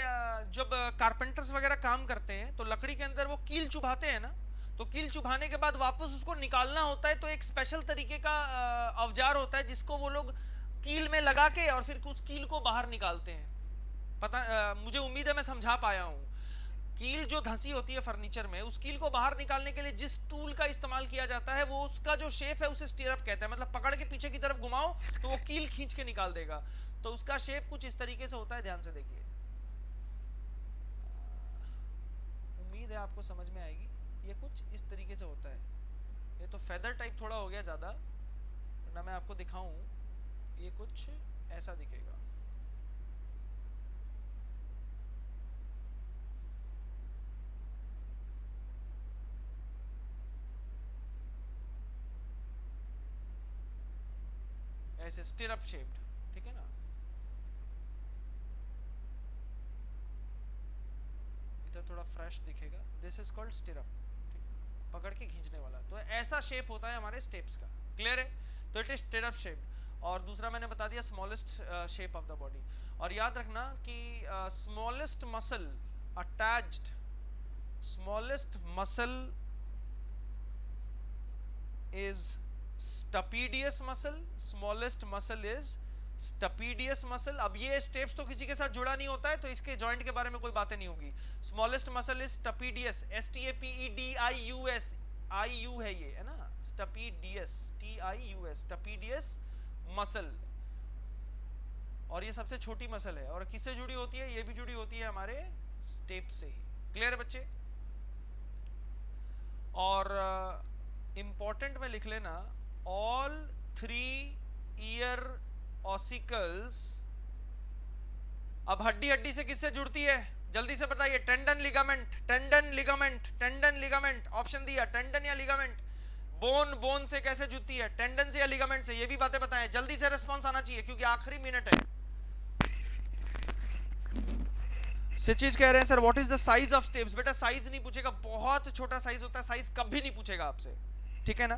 जब कारपेंटर्स वगैरह काम करते हैं तो लकड़ी के अंदर वो कील चुभाते हैं ना, तो कील चुभाने के बाद वापस उसको निकालना होता है, तो एक स्पेशल तरीके का औजार होता है जिसको वो लोग कील में लगा के और फिर उस कील को बाहर निकालते हैं। पता मुझे उम्मीद है मैं समझा पाया हूं। कील जो धंसी होती है फर्नीचर में, उस कील को बाहर निकालने के लिए जिस टूल का इस्तेमाल किया जाता है वो उसका जो शेप है उसे स्टीयरअप कहते हैं। मतलब पकड़ के पीछे की तरफ घुमाओ तो वो कील खींच के निकाल देगा, तो उसका शेप कुछ इस तरीके से होता है, ध्यान से देखिए। उम्मीद है आपको समझ में आएगी। ये कुछ इस तरीके से होता है। ये तो फेदर टाइप थोड़ा हो गया ज्यादा, वरना मैं आपको दिखाऊं ये कुछ ऐसा दिखेगा। ऐसे स्टिरअप शेप्ड, ठीक है ना। इधर थोड़ा फ्रेश दिखेगा, दिस इज कॉल्ड स्टिरअप, पकड़ के खींचने वाला। तो ऐसा शेप होता है हमारे स्टेप्स का। क्लियर है? तो इट इज स्टिरअप शेप्ड। और दूसरा मैंने बता दिया smallest shape of the body. और याद रखना कि smallest muscle attached, smallest muscle is stapedius muscle, smallest muscle is stapedius muscle. अब ये स्टेप्स तो किसी के साथ जुड़ा नहीं होता है, तो इसके जॉइंट के बारे में कोई बातें नहीं होगी। Smallest muscle is stapedius, STAPEDIUS, IU है ये, है ना, स्टपीडियस, TIUS, स्टपीडियस मसल। और ये सबसे छोटी मसल है, और किससे जुड़ी होती है? ये भी जुड़ी होती है हमारे स्टेप से ही। क्लियर है बच्चे? और इंपॉर्टेंट में लिख लेना, all 3 ear ossicles। अब हड्डी हड्डी से किससे जुड़ती है? जल्दी से बताइए। Tendon, ligament, tendon, ligament, tendon, ligament. Option दिया, टेंडन या लिगामेंट। बोन, बोन से कैसे जुड़ती है? टेंडन से या लिगामेंट से? ये भी बातें बताएं, जल्दी से रिस्पॉन्स आना चाहिए क्योंकि आखिरी मिनट है। चीज कह रहे हैं sir what is the size of steps? बेटा साइज नहीं पूछेगा, बहुत छोटा साइज होता है, साइज कभी नहीं पूछेगा आपसे, ठीक है ना।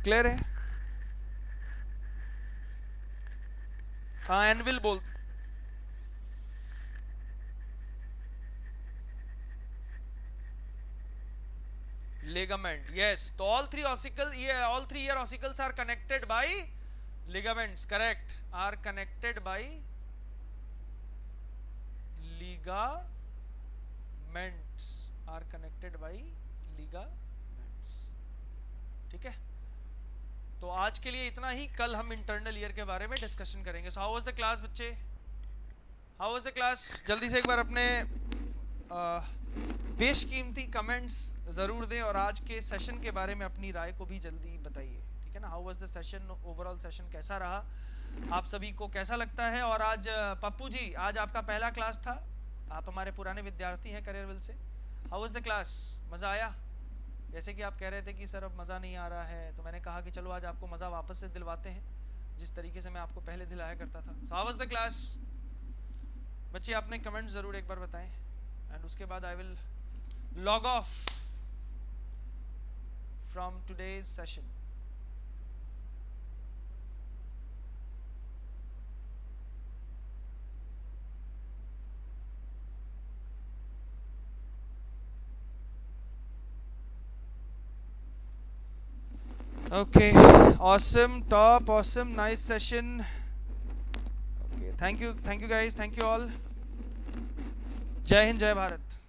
क्लियर है? हाँ, एनविल बोल। Ligament, yes. तो ऑल 3 ऑसिकल, ये all 3 ear ossicles are connected by ligaments, correct, are connected by ligaments, are connected by ligaments, ठीक है। तो आज के लिए इतना ही, कल हम इंटरनल ईयर के बारे में डिस्कशन करेंगे। So how was the class बच्चे? How was the class? जल्दी से एक बार अपने बेशकीमती कमेंट्स ज़रूर दें और आज के सेशन के बारे में अपनी राय को भी जल्दी बताइए, ठीक है ना। How was the session, overall session कैसा रहा, आप सभी को कैसा लगता है। और आज पप्पू जी, आज आपका पहला क्लास था, आप हमारे पुराने विद्यार्थी हैं career will say. How was the class, मज़ा आया? जैसे कि आप कह रहे थे कि सर अब मज़ा नहीं आ रहा है, तो मैंने कहा कि चलो आज आपको मज़ा वापस से दिलवाते हैं, जिस तरीके से मैं आपको पहले दिलाया करता था। How was the class? बच्चे आपने कमेंट ज़रूर एक बार बताएं, एंड उसके बाद I will log off from today's session. Okay, awesome, top, awesome, nice session. Okay, thank you guys, thank you all. जय हिंद, जय भारत.